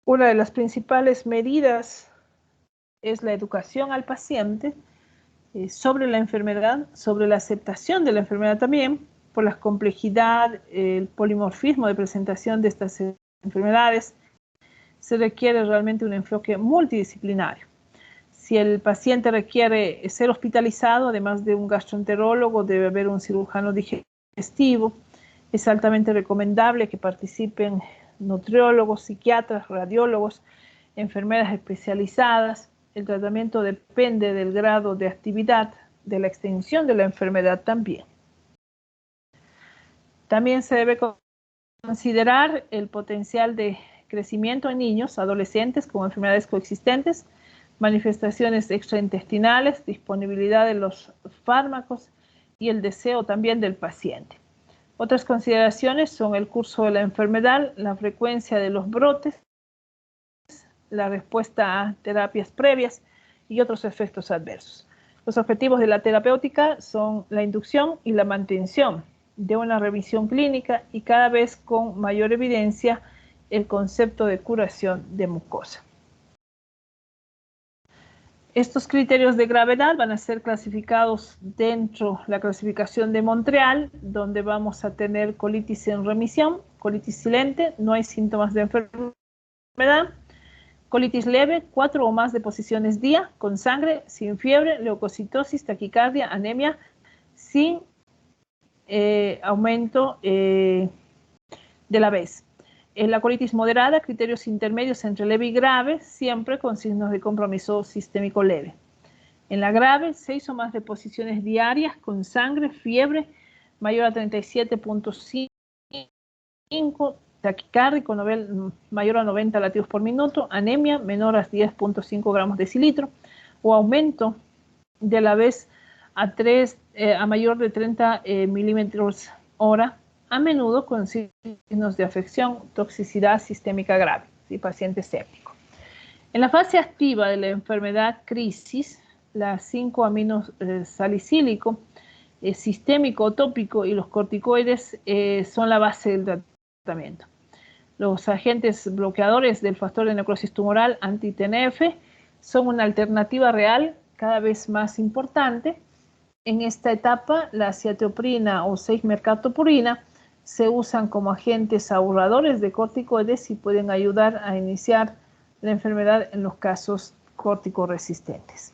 Una de las principales medidas es la educación al paciente sobre la enfermedad, sobre la aceptación de la enfermedad también, por la complejidad, el polimorfismo de presentación de estas enfermedades. Se requiere realmente un enfoque multidisciplinario. Si el paciente requiere ser hospitalizado, además de un gastroenterólogo, debe haber un cirujano digestivo. Es altamente recomendable que participen nutriólogos, psiquiatras, radiólogos, enfermeras especializadas. El tratamiento depende del grado de actividad, de la extensión de la enfermedad también. También se debe considerar el potencial de crecimiento en niños, adolescentes con enfermedades coexistentes, manifestaciones extraintestinales, disponibilidad de los fármacos y el deseo también del paciente. Otras consideraciones son el curso de la enfermedad, la frecuencia de los brotes, la respuesta a terapias previas y otros efectos adversos. Los objetivos de la terapéutica son la inducción y la mantención de una revisión clínica y cada vez con mayor evidencia el concepto de curación de mucosa. Estos criterios de gravedad van a ser clasificados dentro de la clasificación de Montreal, donde vamos a tener colitis en remisión, colitis silente, no hay síntomas de enfermedad, colitis leve, 4 o más deposiciones día, con sangre, sin fiebre, leucocitosis, taquicardia, anemia, sin aumento de la vez. En la colitis moderada, criterios intermedios entre leve y grave, siempre con signos de compromiso sistémico leve. En la grave, 6 o más deposiciones diarias con sangre, fiebre mayor a 37.5, taquicárdico mayor a 90 latidos por minuto, anemia menor a 10.5 gramos decilitro, o aumento de la vez a mayor de 30 milímetros hora, a menudo con signos de afección, toxicidad sistémica grave, ¿sí? Paciente séptico. En la fase activa de la enfermedad crisis, la 5-aminosalicílico, sistémico o tópico y los corticoides son la base del tratamiento. Los agentes bloqueadores del factor de necrosis tumoral anti-TNF son una alternativa real cada vez más importante. En esta etapa, la aciatoprina o 6-mercaptopurina se usan como agentes ahorradores de corticoides y pueden ayudar a iniciar la enfermedad en los casos corticoresistentes.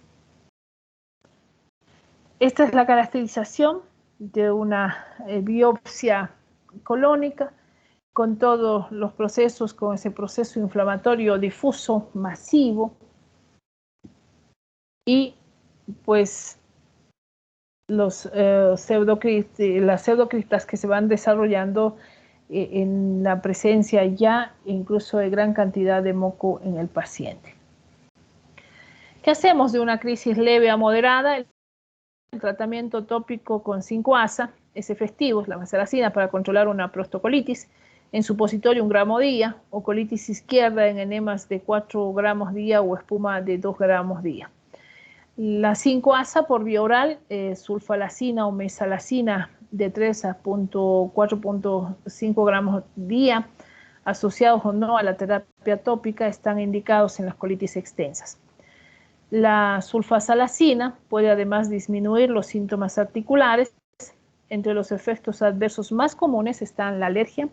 Esta es la caracterización de una biopsia colónica con todos los procesos, con ese proceso inflamatorio difuso, masivo, y pues las pseudocristas que se van desarrollando en la presencia ya incluso de gran cantidad de moco en el paciente. ¿Qué hacemos de una crisis leve a moderada? El tratamiento tópico con 5-ASA es efectivo, es la vancomycina para controlar una prostocolitis, en supositorio 1 gramo día, o colitis izquierda en enemas de 4 gramos día o espuma de 2 gramos día. La 5-ASA por vía oral, sulfalacina o mesalacina de 3 a 4.5 gramos día, asociados o no a la terapia tópica, están indicados en las colitis extensas. La sulfasalacina puede además disminuir los síntomas articulares. Entre los efectos adversos más comunes están la alergia,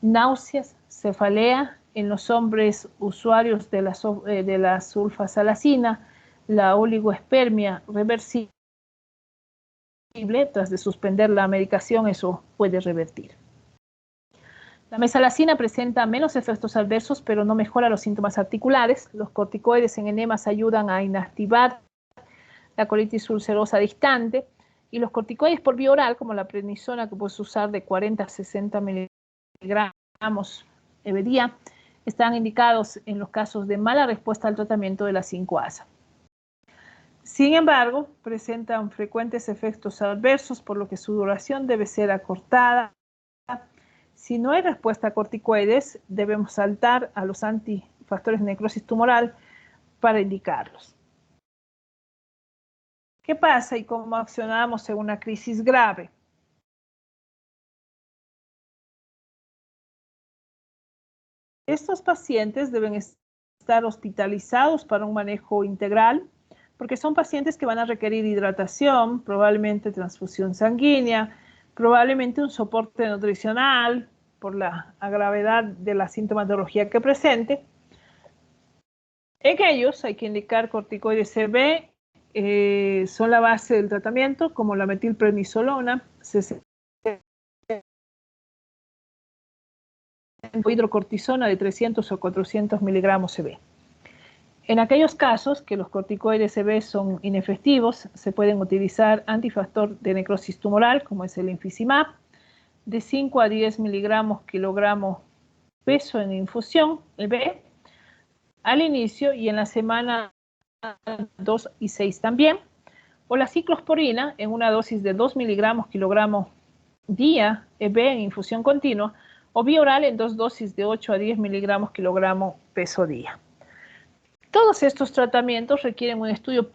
náuseas, cefalea en los hombres usuarios de la sulfasalacina, la oligoespermia reversible tras de suspender la medicación, eso puede revertir. La mesalazina presenta menos efectos adversos, pero no mejora los síntomas articulares. Los corticoides en enemas ayudan a inactivar la colitis ulcerosa distante, y los corticoides por vía oral, como la prednisona, que puedes usar de 40 a 60 miligramos día, están indicados en los casos de mala respuesta al tratamiento de la 5-ASA. Sin embargo, presentan frecuentes efectos adversos, por lo que su duración debe ser acortada. Si no hay respuesta a corticoides, debemos saltar a los antifactores de necrosis tumoral para indicarlos. ¿Qué pasa y cómo accionamos en una crisis grave? Estos pacientes deben estar hospitalizados para un manejo integral, porque son pacientes que van a requerir hidratación, probablemente transfusión sanguínea, probablemente un soporte nutricional por la gravedad de la sintomatología que presente. En ellos hay que indicar corticoides CB, son la base del tratamiento, como la metilprednisolona, hidrocortisona de 300 o 400 miligramos CB. En aquellos casos que los corticoides CB son inefectivos, se pueden utilizar antifactor de necrosis tumoral, como es el infliximab, de 5 a 10 miligramos kilogramo peso en infusión, EB, al inicio y en la semana 2 y 6 también, o la ciclosporina en una dosis de 2 miligramos kilogramo día, EB en infusión continua, o vía oral en 2 dosis de 8 a 10 miligramos kilogramo peso día. Todos estos tratamientos requieren un estudio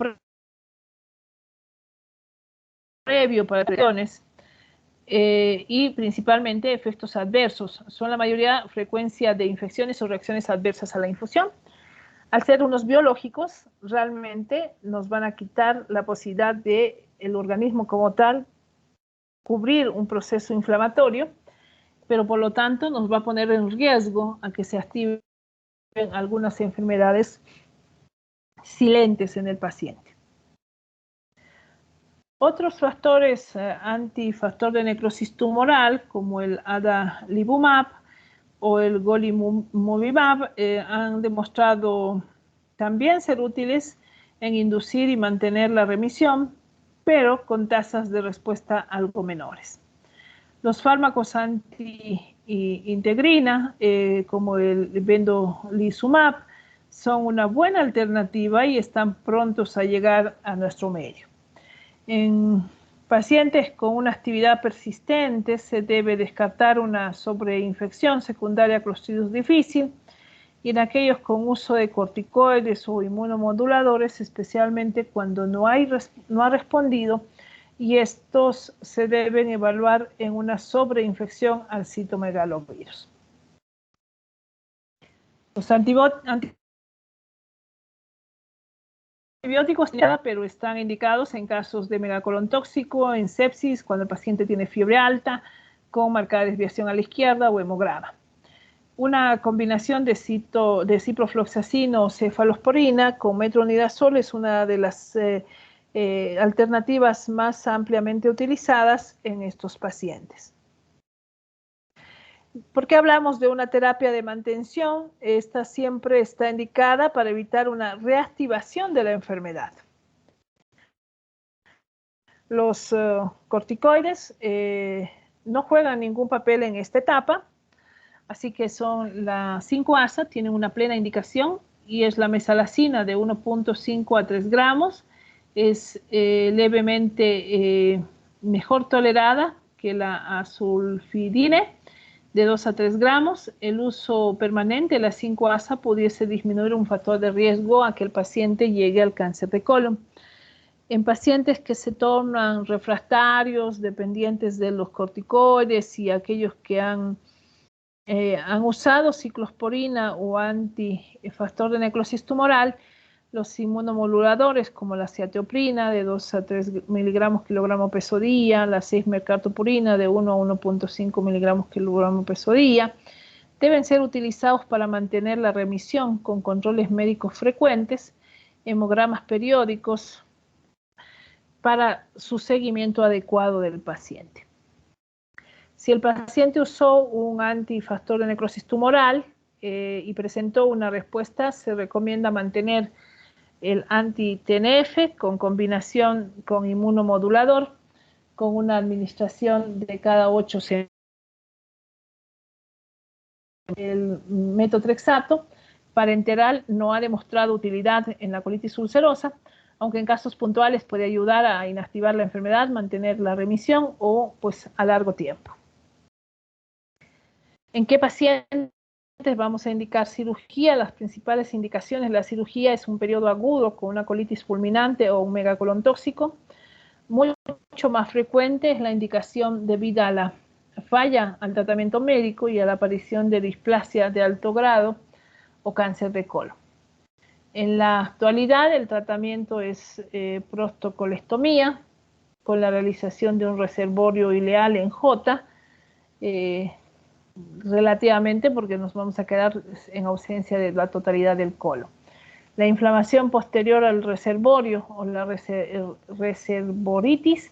previo para lesiones y principalmente efectos adversos. Son la mayoría frecuencia de infecciones o reacciones adversas a la infusión. Al ser unos biológicos, realmente nos van a quitar la posibilidad de el organismo como tal cubrir un proceso inflamatorio, pero por lo tanto nos va a poner en riesgo a que se activen algunas enfermedades silentes en el paciente. Otros factores antifactor de necrosis tumoral, como el adalimumab o el golimumab, han demostrado también ser útiles en inducir y mantener la remisión, pero con tasas de respuesta algo menores. Los fármacos anti-integrina, como el bendolizumab, son una buena alternativa y están prontos a llegar a nuestro medio. En pacientes con una actividad persistente se debe descartar una sobreinfección secundaria a Clostridium difficile, y en aquellos con uso de corticoides o inmunomoduladores, especialmente cuando no ha respondido, y estos se deben evaluar en una sobreinfección al citomegalovirus. Los antibióticos, pero están indicados en casos de megacolon tóxico, en sepsis, cuando el paciente tiene fiebre alta, con marcada desviación a la izquierda o hemograma. Una combinación de ciprofloxacino o cefalosporina con metronidazol es una de las alternativas más ampliamente utilizadas en estos pacientes. ¿Por qué hablamos de una terapia de mantención? Esta siempre está indicada para evitar una reactivación de la enfermedad. Los corticoides no juegan ningún papel en esta etapa, así que son la 5-ASA, tienen una plena indicación, y es la mesalazina de 1.5 a 3 gramos, es levemente mejor tolerada que la azulfidine, de 2 a 3 gramos. El uso permanente de la 5-ASA pudiese disminuir un factor de riesgo a que el paciente llegue al cáncer de colon. En pacientes que se tornan refractarios, dependientes de los corticoides, y aquellos que han usado ciclosporina o antifactor de necrosis tumoral, los inmunomoduladores como la ciatioprina de 2 a 3 miligramos kilogramo peso día, la 6-mercaptopurina de 1 a 1.5 miligramos kilogramo peso día, deben ser utilizados para mantener la remisión con controles médicos frecuentes, hemogramas periódicos, para su seguimiento adecuado del paciente. Si el paciente usó un antifactor de necrosis tumoral y presentó una respuesta, se recomienda mantener el anti-TNF con combinación con inmunomodulador, con una administración de cada 8 semanas. El metotrexato parenteral no ha demostrado utilidad en la colitis ulcerosa, aunque en casos puntuales puede ayudar a inactivar la enfermedad, mantener la remisión o pues a largo tiempo. ¿En qué pacientes vamos a indicar cirugía? Las principales indicaciones de la cirugía es un periodo agudo con una colitis fulminante o un megacolon tóxico. Mucho más frecuente es la indicación debida a la falla al tratamiento médico y a la aparición de displasia de alto grado o cáncer de colon. En la actualidad el tratamiento es prostocolestomía con la realización de un reservorio ileal en J, relativamente porque nos vamos a quedar en ausencia de la totalidad del colon. La inflamación posterior al reservorio o la reservoritis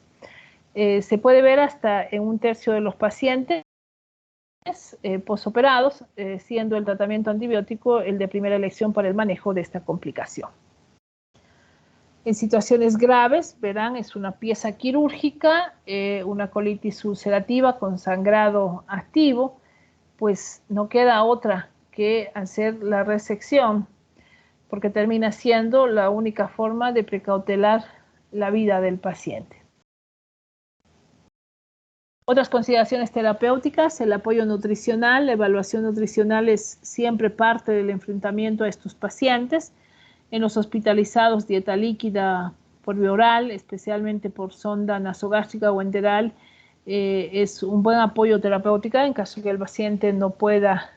se puede ver hasta en un tercio de los pacientes posoperados, siendo el tratamiento antibiótico el de primera elección para el manejo de esta complicación. En situaciones graves, verán, es una pieza quirúrgica, una colitis ulcerativa con sangrado activo, pues no queda otra que hacer la resección, porque termina siendo la única forma de precautelar la vida del paciente. Otras consideraciones terapéuticas, el apoyo nutricional. La evaluación nutricional es siempre parte del enfrentamiento a estos pacientes. En los hospitalizados, dieta líquida por vía oral, especialmente por sonda nasogástrica o enteral, es un buen apoyo terapéutico en caso que el paciente no pueda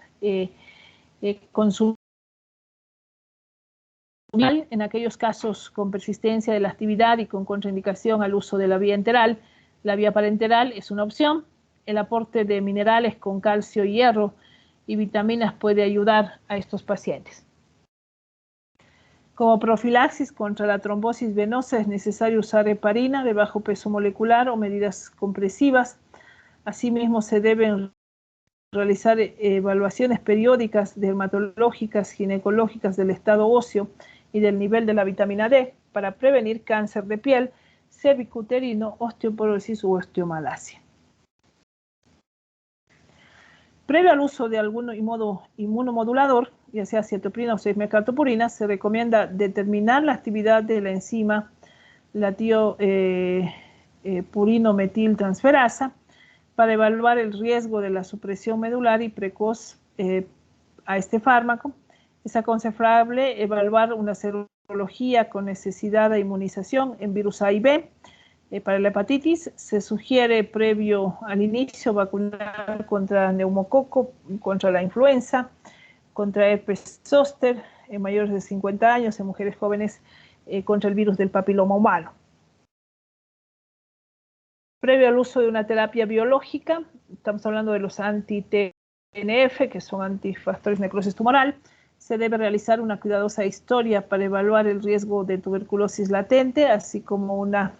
consumir. En aquellos casos con persistencia de la actividad y con contraindicación al uso de la vía enteral, la vía parenteral es una opción. El aporte de minerales con calcio, hierro y vitaminas puede ayudar a estos pacientes. Como profilaxis contra la trombosis venosa es necesario usar heparina de bajo peso molecular o medidas compresivas. Asimismo, se deben realizar evaluaciones periódicas dermatológicas, ginecológicas del estado óseo y del nivel de la vitamina D para prevenir cáncer de piel, cervicuterino, osteoporosis u osteomalacia. Previo al uso de algún inmunomodulador, ya sea cetoprina o 6-mercaptopurina, se recomienda determinar la actividad de la enzima la tiopurinometiltransferasa para evaluar el riesgo de la supresión medular y precoz a este fármaco. Es aconsejable evaluar una serología con necesidad de inmunización en virus A y B. Para la hepatitis se sugiere previo al inicio vacunar contra neumococo, contra la influenza, contra herpes zóster en mayores de 50 años, en mujeres jóvenes contra el virus del papiloma humano. Previo al uso de una terapia biológica, estamos hablando de los anti-TNF, que son antifactores de necrosis tumoral, se debe realizar una cuidadosa historia para evaluar el riesgo de tuberculosis latente, así como una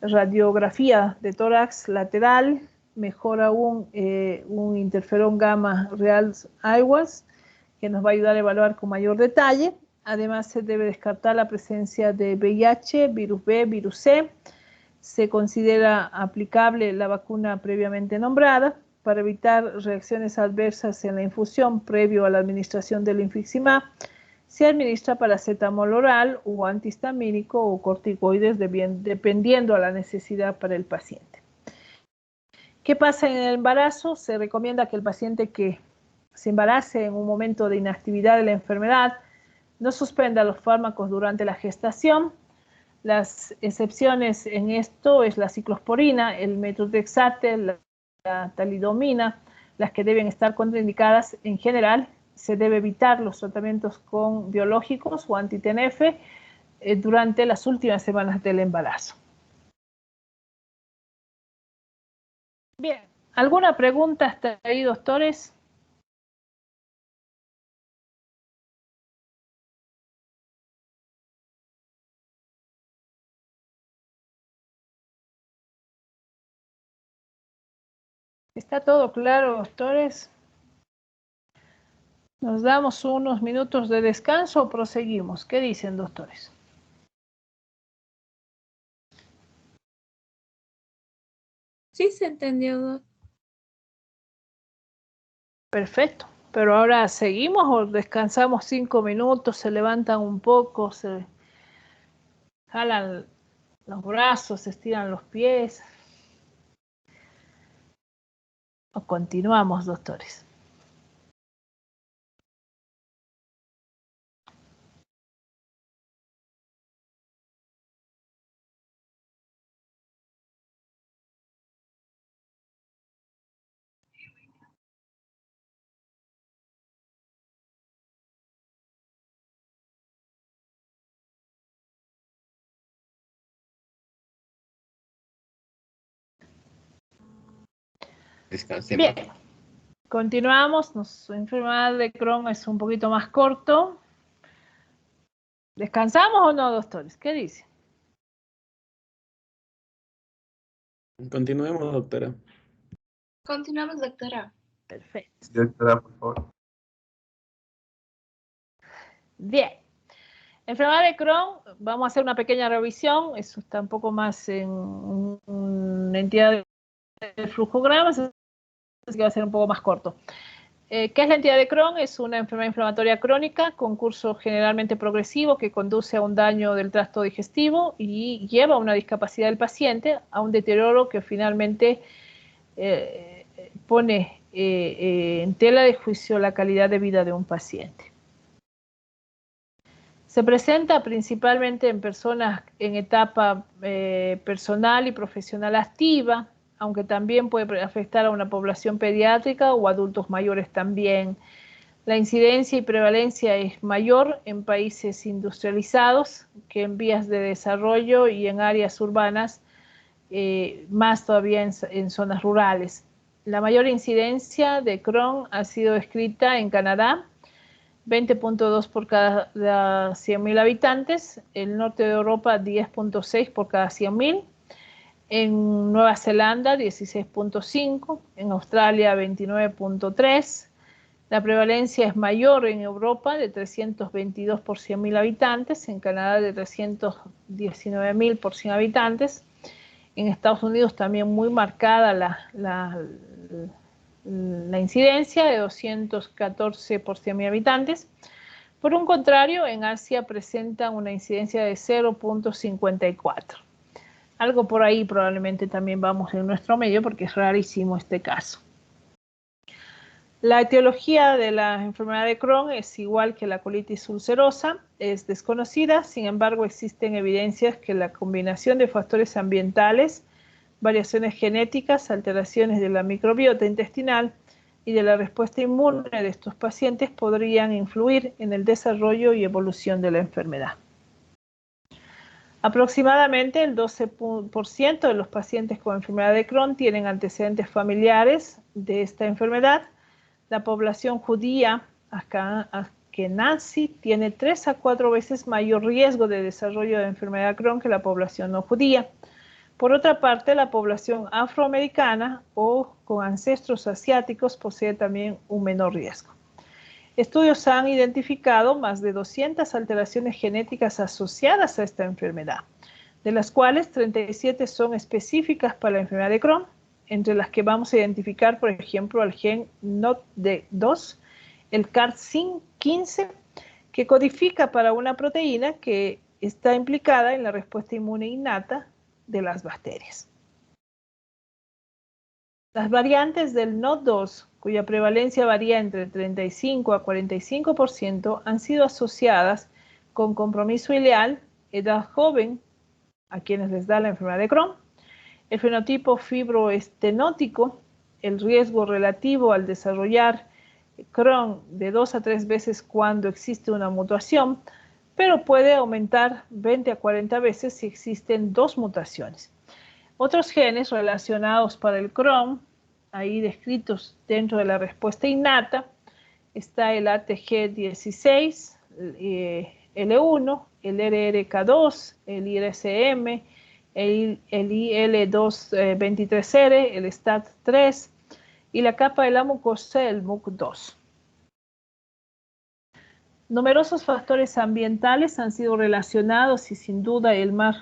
radiografía de tórax lateral, mejor aún un interferón gamma real IWAS, que nos va a ayudar a evaluar con mayor detalle. Además, se debe descartar la presencia de VIH, virus B, virus C. Se considera aplicable la vacuna previamente nombrada para evitar reacciones adversas en la infusión previo a la administración del infliximab. Se administra paracetamol oral o antihistamínico o corticoides dependiendo a la necesidad para el paciente. ¿Qué pasa en el embarazo? Se recomienda que el paciente que se embarace en un momento de inactividad de la enfermedad no suspenda los fármacos durante la gestación. Las excepciones en esto es la ciclosporina, el metotrexate, la talidomina, las que deben estar contraindicadas en general. Se debe evitar los tratamientos con biológicos o anti-TNF durante las últimas semanas del embarazo. Bien, ¿alguna pregunta hasta ahí, doctores? ¿Está todo claro, doctores? ¿Nos damos unos minutos de descanso o proseguimos? ¿Qué dicen, doctores? Sí, se entendió, Doc. Perfecto. Pero ahora seguimos o descansamos 5 minutos, se levantan un poco, se jalan los brazos, se estiran los pies. O continuamos, doctores. Descansemos. Bien, continuamos. Su enfermedad de Crohn es un poquito más corto. ¿Descansamos o no, doctores? ¿Qué dicen? Continuemos, doctora. Continuamos, doctora. Perfecto. Doctora, por favor. Bien. Enfermedad de Crohn, vamos a hacer una pequeña revisión. Eso está un poco más en una entidad de flujogramas, así que va a ser un poco más corto. ¿Qué es la entidad de Crohn? Es una enfermedad inflamatoria crónica con curso generalmente progresivo que conduce a un daño del tracto digestivo y lleva a una discapacidad del paciente, a un deterioro que finalmente pone en tela de juicio la calidad de vida de un paciente. Se presenta principalmente en personas en etapa personal y profesional activa, aunque también puede afectar a una población pediátrica o adultos mayores también. La incidencia y prevalencia es mayor en países industrializados que en vías de desarrollo y en áreas urbanas, más todavía en zonas rurales. La mayor incidencia de Crohn ha sido descrita en Canadá, 20.2 por cada 100.000 habitantes, el norte de Europa 10.6 por cada 100.000, en Nueva Zelanda 16.5, en Australia 29.3, la prevalencia es mayor en Europa de 322 por 100.000 habitantes, en Canadá de 319.000 por 100 habitantes, en Estados Unidos también muy marcada la incidencia de 214 por 100.000 habitantes. Por un contrario, en Asia presentan una incidencia de 0.54. Algo por ahí probablemente también vamos en nuestro medio porque es rarísimo este caso. La etiología de la enfermedad de Crohn es igual que la colitis ulcerosa, es desconocida, sin embargo existen evidencias que la combinación de factores ambientales, variaciones genéticas, alteraciones de la microbiota intestinal y de la respuesta inmune de estos pacientes podrían influir en el desarrollo y evolución de la enfermedad. Aproximadamente el 12% de los pacientes con enfermedad de Crohn tienen antecedentes familiares de esta enfermedad. La población judía Ashkenazi tiene 3 a 4 veces mayor riesgo de desarrollo de enfermedad de Crohn que la población no judía. Por otra parte, la población afroamericana o con ancestros asiáticos posee también un menor riesgo. Estudios han identificado más de 200 alteraciones genéticas asociadas a esta enfermedad, de las cuales 37 son específicas para la enfermedad de Crohn, entre las que vamos a identificar, por ejemplo, el gen NOTD2, el CART15, que codifica para una proteína que está implicada en la respuesta inmune innata de las bacterias. Las variantes del NOD2, cuya prevalencia varía entre 35 a 45%, han sido asociadas con compromiso ileal, edad joven, a quienes les da la enfermedad de Crohn, el fenotipo fibroestenótico, el riesgo relativo al desarrollar Crohn de 2 a 3 veces cuando existe una mutación, pero puede aumentar 20 a 40 veces si existen 2 mutaciones. Otros genes relacionados para el Crohn, ahí descritos dentro de la respuesta innata, está el ATG16, L1, el RRK2, el IRCM, el IL223R, el STAT3, y la capa de la mucosa, el MUC2. Numerosos factores ambientales han sido relacionados y sin duda el más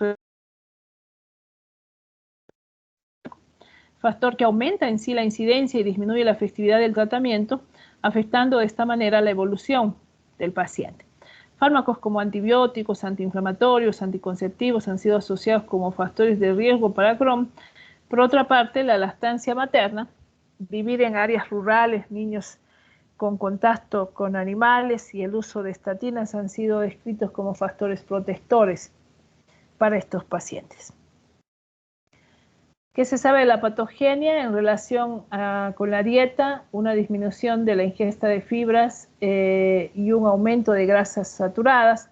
factor que aumenta en sí la incidencia y disminuye la efectividad del tratamiento, afectando de esta manera la evolución del paciente. Fármacos como antibióticos, antiinflamatorios, anticonceptivos han sido asociados como factores de riesgo para Crohn. Por otra parte, la lactancia materna, vivir en áreas rurales, niños con contacto con animales y el uso de estatinas han sido descritos como factores protectores para estos pacientes. ¿Qué se sabe de la patogenia en relación con la dieta? Una disminución de la ingesta de fibras y un aumento de grasas saturadas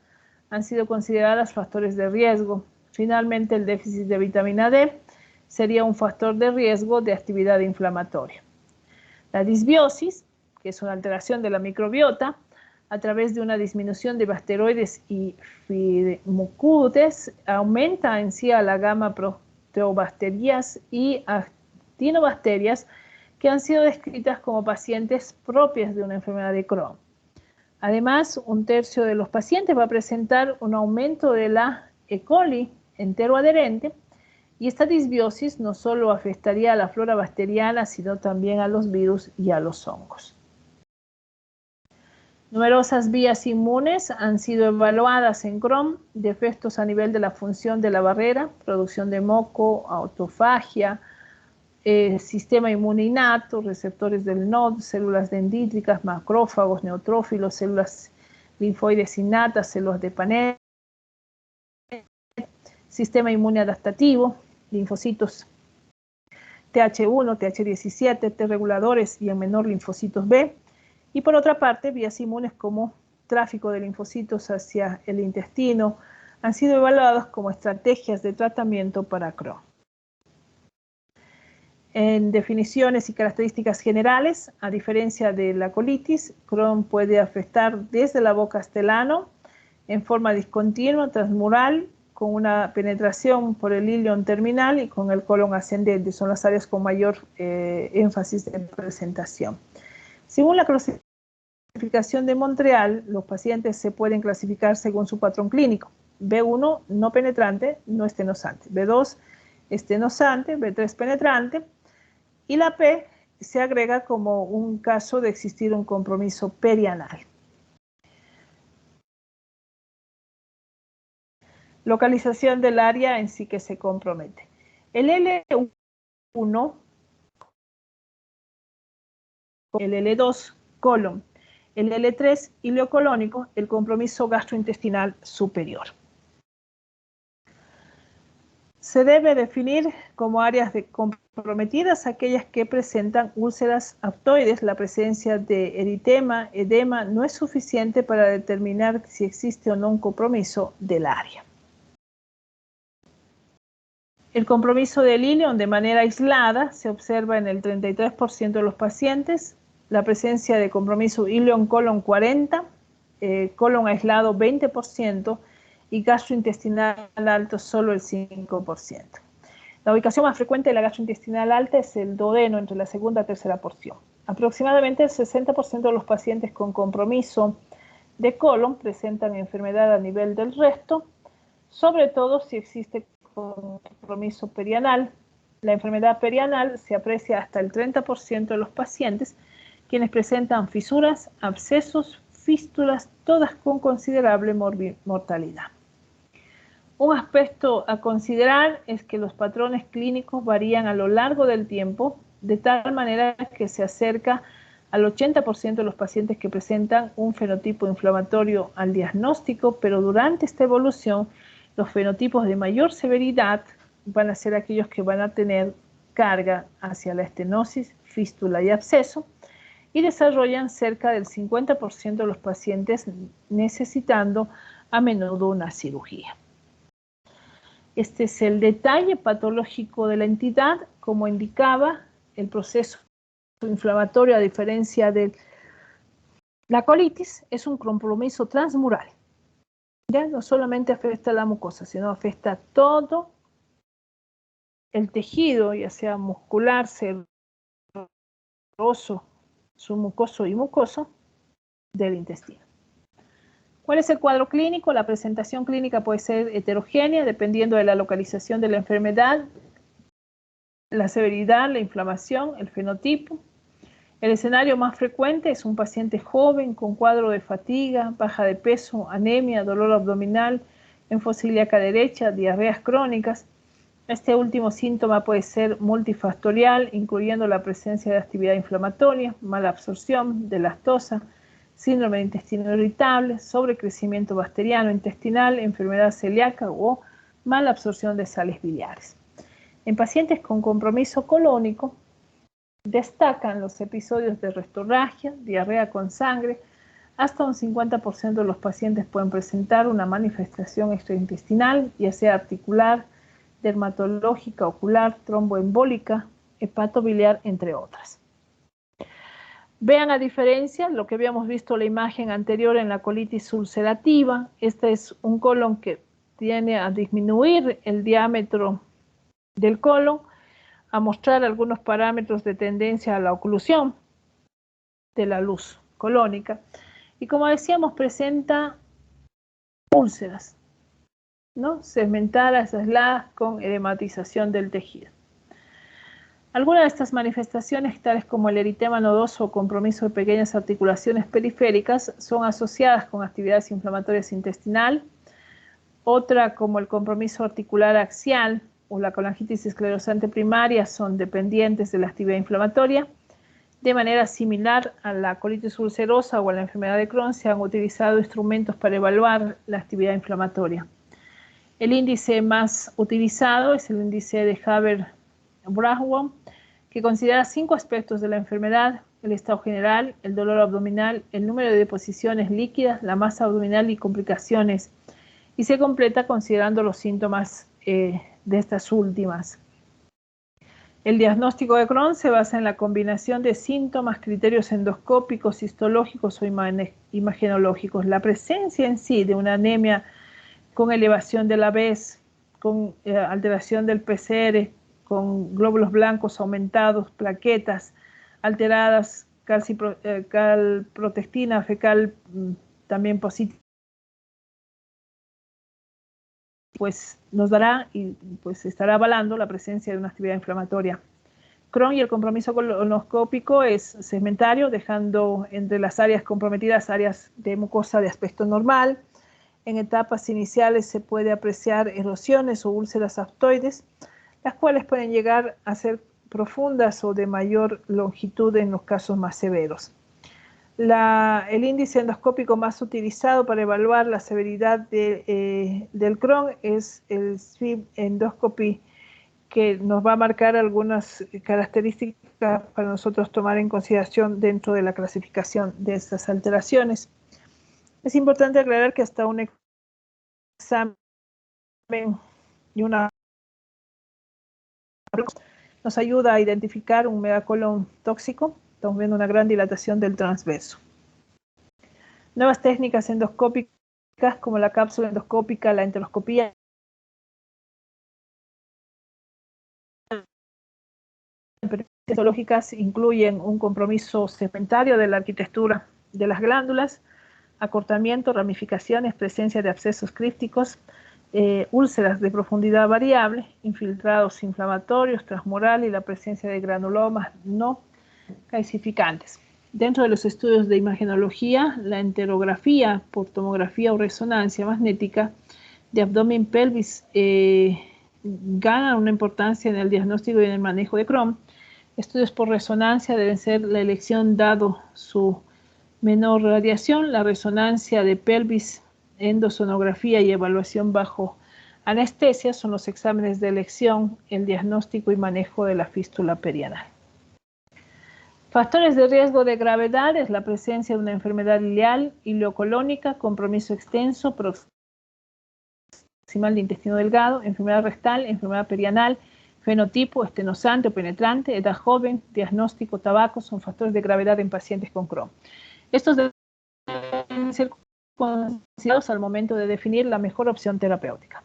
han sido consideradas factores de riesgo. Finalmente, el déficit de vitamina D sería un factor de riesgo de actividad inflamatoria. La disbiosis, que es una alteración de la microbiota, a través de una disminución de bacteroides y firmicutes, aumenta en sí a la gama proteobacterias y actinobacterias que han sido descritas como pacientes propias de una enfermedad de Crohn. Además, un tercio de los pacientes va a presentar un aumento de la E. coli enteroadherente, y esta disbiosis no solo afectaría a la flora bacteriana, sino también a los virus y a los hongos. Numerosas vías inmunes han sido evaluadas en Crohn, defectos a nivel de la función de la barrera, producción de moco, autofagia, sistema inmune innato, receptores del NOD, células dendríticas, macrófagos, neutrófilos, células linfoides innatas, células de Panel, sistema inmune adaptativo, linfocitos TH1, TH17, T reguladores y en menor linfocitos B. Y por otra parte, vías inmunes como tráfico de linfocitos hacia el intestino han sido evaluadas como estrategias de tratamiento para Crohn. En definiciones y características generales, a diferencia de la colitis, Crohn puede afectar desde la boca hasta el ano en forma discontinua, transmural, con una penetración por el ilion terminal y con el colon ascendente. Son las áreas con mayor énfasis de presentación. Según la clasificación de Montreal, los pacientes se pueden clasificar según su patrón clínico. B1, no penetrante, no estenosante. B2, estenosante. B3, penetrante. Y la P se agrega como un caso de existir un compromiso perianal. Localización del área en sí que se compromete. El L1, el L2, colon, el L3, ileocolónico, el compromiso gastrointestinal superior. Se debe definir como áreas comprometidas aquellas que presentan úlceras aftoides. La presencia de eritema, edema, no es suficiente para determinar si existe o no un compromiso del área. El compromiso del ilion de manera aislada se observa en el 33% de los pacientes, la presencia de compromiso ilion colon 40, colon aislado 20% y gastrointestinal alto solo el 5%. La ubicación más frecuente de la gastrointestinal alta es el duodeno entre la segunda y tercera porción. Aproximadamente el 60% de los pacientes con compromiso de colon presentan enfermedad a nivel del resto, sobre todo si existe compromiso perianal. La enfermedad perianal se aprecia hasta el 30% de los pacientes, quienes presentan fisuras, abscesos, fístulas, todas con considerable mortalidad. Un aspecto a considerar es que los patrones clínicos varían a lo largo del tiempo, de tal manera que se acerca al 80% de los pacientes que presentan un fenotipo inflamatorio al diagnóstico, pero durante esta evolución los fenotipos de mayor severidad van a ser aquellos que van a tener carga hacia la estenosis, fístula y absceso, y desarrollan cerca del 50% de los pacientes necesitando a menudo una cirugía. Este es el detalle patológico de la entidad. Como indicaba, el proceso inflamatorio, a diferencia de la colitis, es un compromiso transmural. Ya no solamente afecta a la mucosa, sino afecta a todo el tejido, ya sea muscular, celular, submucoso y mucoso del intestino. ¿Cuál es el cuadro clínico? La presentación clínica puede ser heterogénea dependiendo de la localización de la enfermedad, la severidad, la inflamación, el fenotipo. El escenario más frecuente es un paciente joven con cuadro de fatiga, baja de peso, anemia, dolor abdominal, enfosis ilíaca derecha, diarreas crónicas. Este último síntoma puede ser multifactorial, incluyendo la presencia de actividad inflamatoria, mala absorción de lactosa, síndrome de intestino irritable, sobrecrecimiento bacteriano intestinal, enfermedad celíaca o mala absorción de sales biliares. En pacientes con compromiso colónico, destacan los episodios de restorragia, diarrea con sangre. Hasta un 50% de los pacientes pueden presentar una manifestación extraintestinal, ya sea articular, dermatológica, ocular, tromboembólica, hepatobiliar, entre otras. Vean la diferencia, lo que habíamos visto en la imagen anterior en la colitis ulcerativa. Este es un colon que tiende a disminuir el diámetro del colon, a mostrar algunos parámetros de tendencia a la oclusión de la luz colónica. Y como decíamos, presenta úlceras, ¿no? Segmentadas, aisladas, con edematización del tejido. Algunas de estas manifestaciones, tales como el eritema nodoso o compromiso de pequeñas articulaciones periféricas, son asociadas con actividades inflamatorias intestinal. Otra, como el compromiso articular axial o la colangitis esclerosante primaria, son dependientes de la actividad inflamatoria. De manera similar a la colitis ulcerosa o a la enfermedad de Crohn, se han utilizado instrumentos para evaluar la actividad inflamatoria. El índice más utilizado es el índice de Haber-Bradwell, que considera 5 aspectos de la enfermedad: el estado general, el dolor abdominal, el número de deposiciones líquidas, la masa abdominal y complicaciones, y se completa considerando los síntomas de estas últimas. El diagnóstico de Crohn se basa en la combinación de síntomas, criterios endoscópicos, histológicos o imagenológicos. La presencia en sí de una anemia con elevación de la BES, con alteración del PCR, con glóbulos blancos aumentados, plaquetas alteradas, calprotectina fecal también positiva, pues nos dará y pues estará avalando la presencia de una actividad inflamatoria. Crohn y el compromiso colonoscópico es segmentario, dejando entre las áreas comprometidas áreas de mucosa de aspecto normal. En etapas iniciales se puede apreciar erosiones o úlceras aftoides, las cuales pueden llegar a ser profundas o de mayor longitud en los casos más severos. El índice endoscópico más utilizado para evaluar la severidad del Crohn es el SWIB Endoscopy, que nos va a marcar algunas características para nosotros tomar en consideración dentro de la clasificación de estas alteraciones. Es importante aclarar que hasta un examen y una nos ayuda a identificar un megacolon tóxico. Estamos viendo una gran dilatación del transverso. Nuevas técnicas endoscópicas como la cápsula endoscópica, la enteroscopía, histológicas incluyen un compromiso segmentario de la arquitectura de las glándulas, acortamiento, ramificaciones, presencia de abscesos crípticos, úlceras de profundidad variable, infiltrados inflamatorios, transmural y la presencia de granulomas no calcificantes. Dentro de los estudios de imagenología, la enterografía por tomografía o resonancia magnética de abdomen pelvis gana una importancia en el diagnóstico y en el manejo de Crohn. Estudios por resonancia deben ser la elección dado su menor radiación. La resonancia de pelvis, endosonografía y evaluación bajo anestesia son los exámenes de elección, el diagnóstico y manejo de la fístula perianal. Factores de riesgo de gravedad es la presencia de una enfermedad ileal, ileocolónica, compromiso extenso, proximal de intestino delgado, enfermedad rectal, enfermedad perianal, fenotipo, estenosante o penetrante, edad joven, diagnóstico, tabaco, son factores de gravedad en pacientes con Crohn. Estos deben ser considerados al momento de definir la mejor opción terapéutica.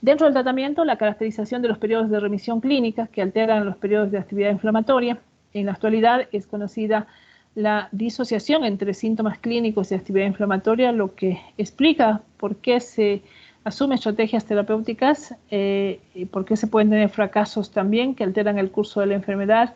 Dentro del tratamiento, la caracterización de los periodos de remisión clínica que alteran los periodos de actividad inflamatoria. En la actualidad es conocida la disociación entre síntomas clínicos y actividad inflamatoria, lo que explica por qué se asumen estrategias terapéuticas y por qué se pueden tener fracasos también que alteran el curso de la enfermedad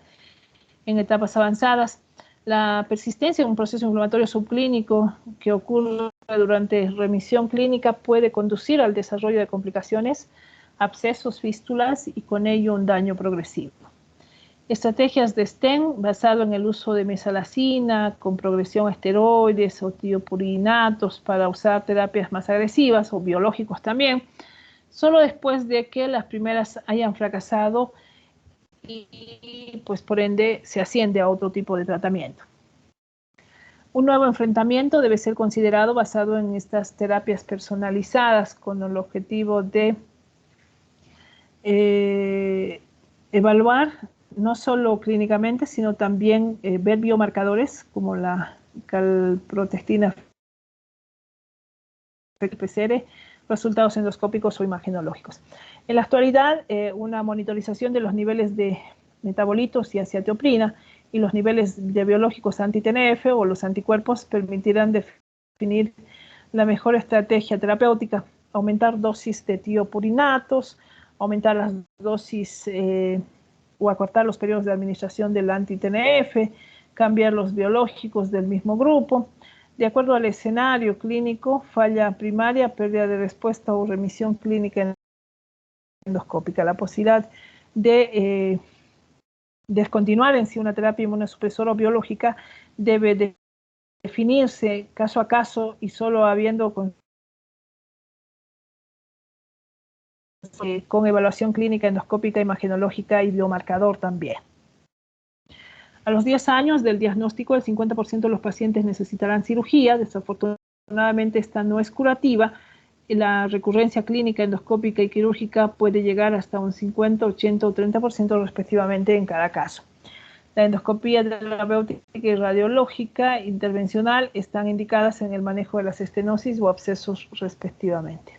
en etapas avanzadas. La persistencia en un proceso inflamatorio subclínico que ocurre durante remisión clínica puede conducir al desarrollo de complicaciones, abscesos, fístulas y con ello un daño progresivo. Estrategias de STEM basado en el uso de mesalazina con progresión a esteroides o tiopurinatos para usar terapias más agresivas o biológicos también, solo después de que las primeras hayan fracasado y pues por ende se asciende a otro tipo de tratamiento. Un nuevo enfrentamiento debe ser considerado basado en estas terapias personalizadas con el objetivo de evaluar no solo clínicamente, sino también ver biomarcadores como la calprotectina PCR, resultados endoscópicos o imagenológicos. En la actualidad, una monitorización de los niveles de metabolitos y acetoprina y los niveles de biológicos anti-TNF o los anticuerpos permitirán definir la mejor estrategia terapéutica, aumentar dosis de tiopurinatos, aumentar las dosis o acortar los periodos de administración del anti-TNF, cambiar los biológicos del mismo grupo. De acuerdo al escenario clínico, falla primaria, pérdida de respuesta o remisión clínica endoscópica. La posibilidad de descontinuar en sí una terapia inmunosupresora o biológica debe definirse caso a caso y solo habiendo con evaluación clínica endoscópica, imagenológica y biomarcador también. A los 10 años del diagnóstico, el 50% de los pacientes necesitarán cirugía. Desafortunadamente, esta no es curativa. La recurrencia clínica, endoscópica y quirúrgica puede llegar hasta un 50, 80 o 30% respectivamente en cada caso. La endoscopía terapéutica y radiológica intervencional están indicadas en el manejo de las estenosis o abscesos respectivamente.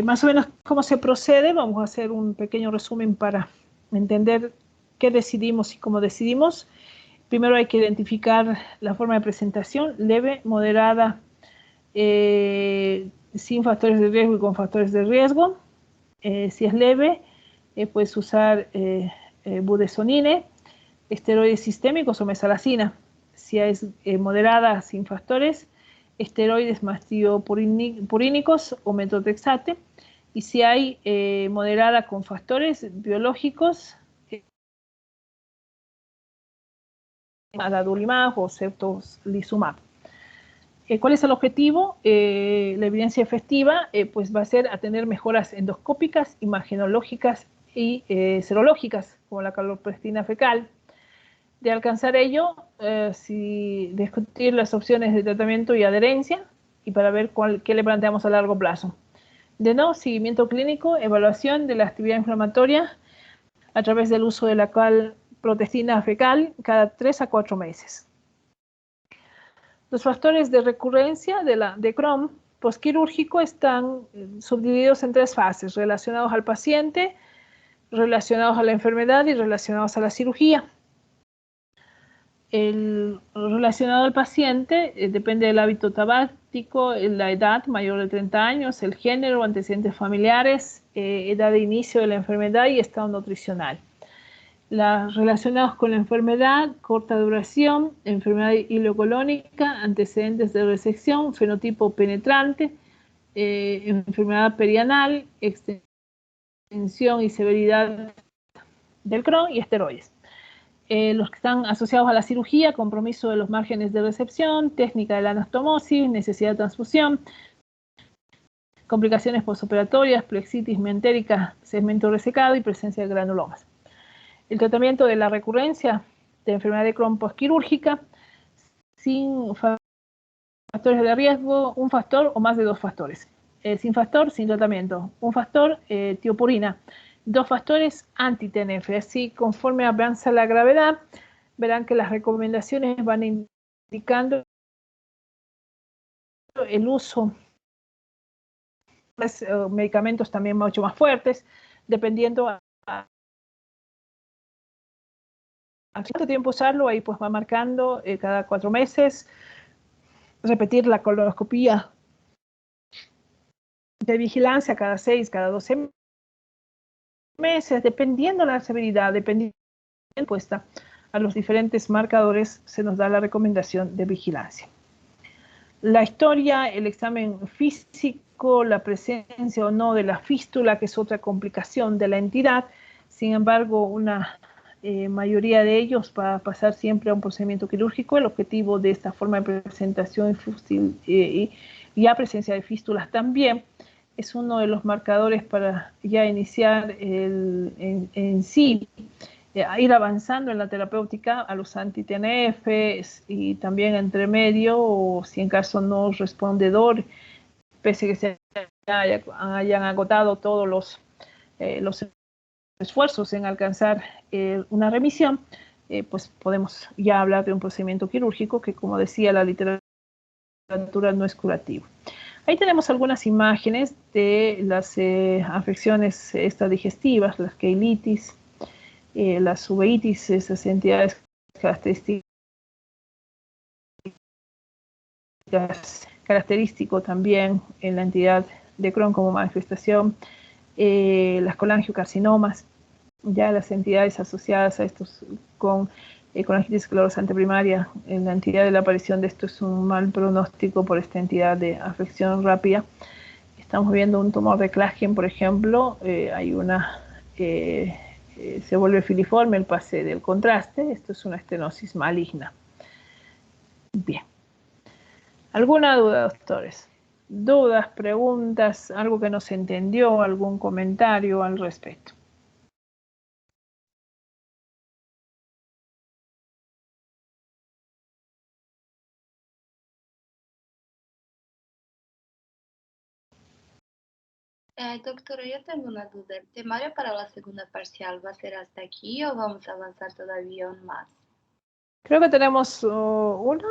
Más o menos cómo se procede, vamos a hacer un pequeño resumen para entender qué decidimos y cómo decidimos. Primero hay que identificar la forma de presentación, leve, moderada, sin factores de riesgo y con factores de riesgo. Si es leve, puedes usar budesonide, esteroides sistémicos o mesalazina. Si es moderada, sin factores, esteroides más tiopurínicos o metotrexate. Y si hay moderada con factores biológicos, adalimumab o ceftoximab. ¿Cuál es el objetivo? La evidencia efectiva pues va a ser a tener mejoras endoscópicas, imagenológicas y serológicas, como la calprotectina fecal. De alcanzar ello, discutir las opciones de tratamiento y adherencia y para ver qué le planteamos a largo plazo. De nuevo, seguimiento clínico, evaluación de la actividad inflamatoria a través del uso de la calprotectina fecal cada 3 a 4 meses. Los factores de recurrencia de Crohn postquirúrgico están subdivididos en 3 fases, relacionados al paciente, relacionados a la enfermedad y relacionados a la cirugía. El relacionado al paciente depende del hábito tabáctico, la edad mayor de 30 años, el género, antecedentes familiares, edad de inicio de la enfermedad y estado nutricional. Las relacionadas con la enfermedad, corta duración, enfermedad ileocolónica, antecedentes de resección, fenotipo penetrante, enfermedad perianal, extensión y severidad del Crohn y esteroides. Los que están asociados a la cirugía, compromiso de los márgenes de recepción, técnica de la anastomosis, necesidad de transfusión, complicaciones postoperatorias, plexitis meentérica, segmento resecado y presencia de granulomas. El tratamiento de la recurrencia de enfermedad de Crohn postquirúrgica sin factores de riesgo, un factor o más de 2 factores. Sin factor, sin tratamiento. Un factor, tiopurina. 2 factores, anti-TNF. Así, conforme avanza la gravedad, verán que las recomendaciones van indicando el uso de medicamentos también mucho más fuertes, dependiendo cierto tiempo usarlo, ahí pues va marcando cada 4 meses, repetir la colonoscopía de vigilancia cada 6, cada 12 meses, dependiendo la severidad, dependiendo de la respuesta a los diferentes marcadores, se nos da la recomendación de vigilancia. La historia, el examen físico, la presencia o no de la fístula, que es otra complicación de la entidad. Sin embargo, una mayoría de ellos va a pasar siempre a un procedimiento quirúrgico. El objetivo de esta forma de presentación y ya presencia de fístulas también es uno de los marcadores para ya iniciar en sí ir avanzando en la terapéutica a los anti-TNF y también entre medio, o si en caso no respondedor, pese a que se hayan agotado todos los esfuerzos en alcanzar una remisión, pues podemos ya hablar de un procedimiento quirúrgico que, como decía, la literatura no es curativo. Ahí tenemos algunas imágenes de las afecciones extradigestivas, las queilitis, las uveitis, esas entidades característico también en la entidad de Crohn como manifestación, las colangiocarcinomas, ya las entidades asociadas a estos con colangitis esclerosante primaria, en la entidad de la aparición de esto es un mal pronóstico por esta entidad de afección rápida. Estamos viendo un tumor de Klagen, por ejemplo, hay una se vuelve filiforme el pase del contraste. Esto es una estenosis maligna. Bien. ¿Alguna duda, doctores? ¿Dudas, preguntas, algo que no se entendió, algún comentario al respecto? Doctora, yo tengo una duda. ¿El temario para la segunda parcial va a ser hasta aquí o vamos a avanzar todavía aún más? Creo que tenemos una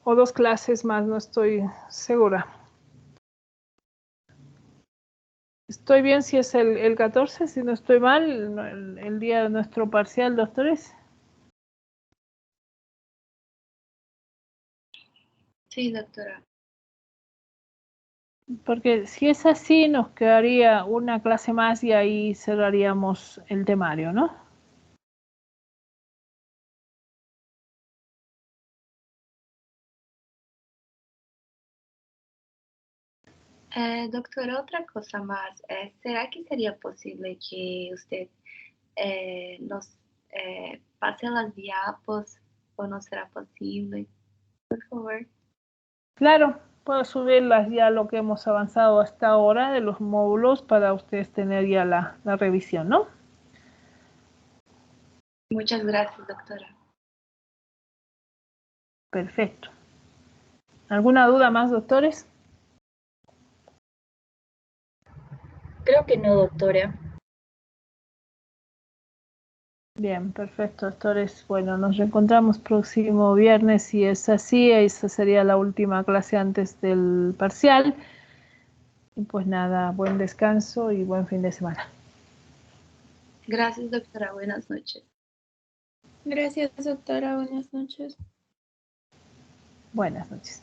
o 2 clases más, no estoy segura. ¿Estoy bien si es el 14, si no estoy mal, el día de nuestro parcial, doctores? Sí, doctora. Porque si es así, nos quedaría una clase más y ahí cerraríamos el temario, ¿no? Doctora, otra cosa más. ¿Será que sería posible que usted nos pase las diapos o no será posible? Por favor. Claro, puedo subirlas ya lo que hemos avanzado hasta ahora de los módulos para ustedes tener ya la revisión, ¿no? Muchas gracias, doctora. Perfecto. ¿Alguna duda más, doctores? Creo que no, doctora. Bien, perfecto, doctores. Bueno, nos reencontramos próximo viernes si es así. Esa sería la última clase antes del parcial. Y pues nada, buen descanso y buen fin de semana. Gracias, doctora. Buenas noches. Gracias, doctora. Buenas noches. Buenas noches.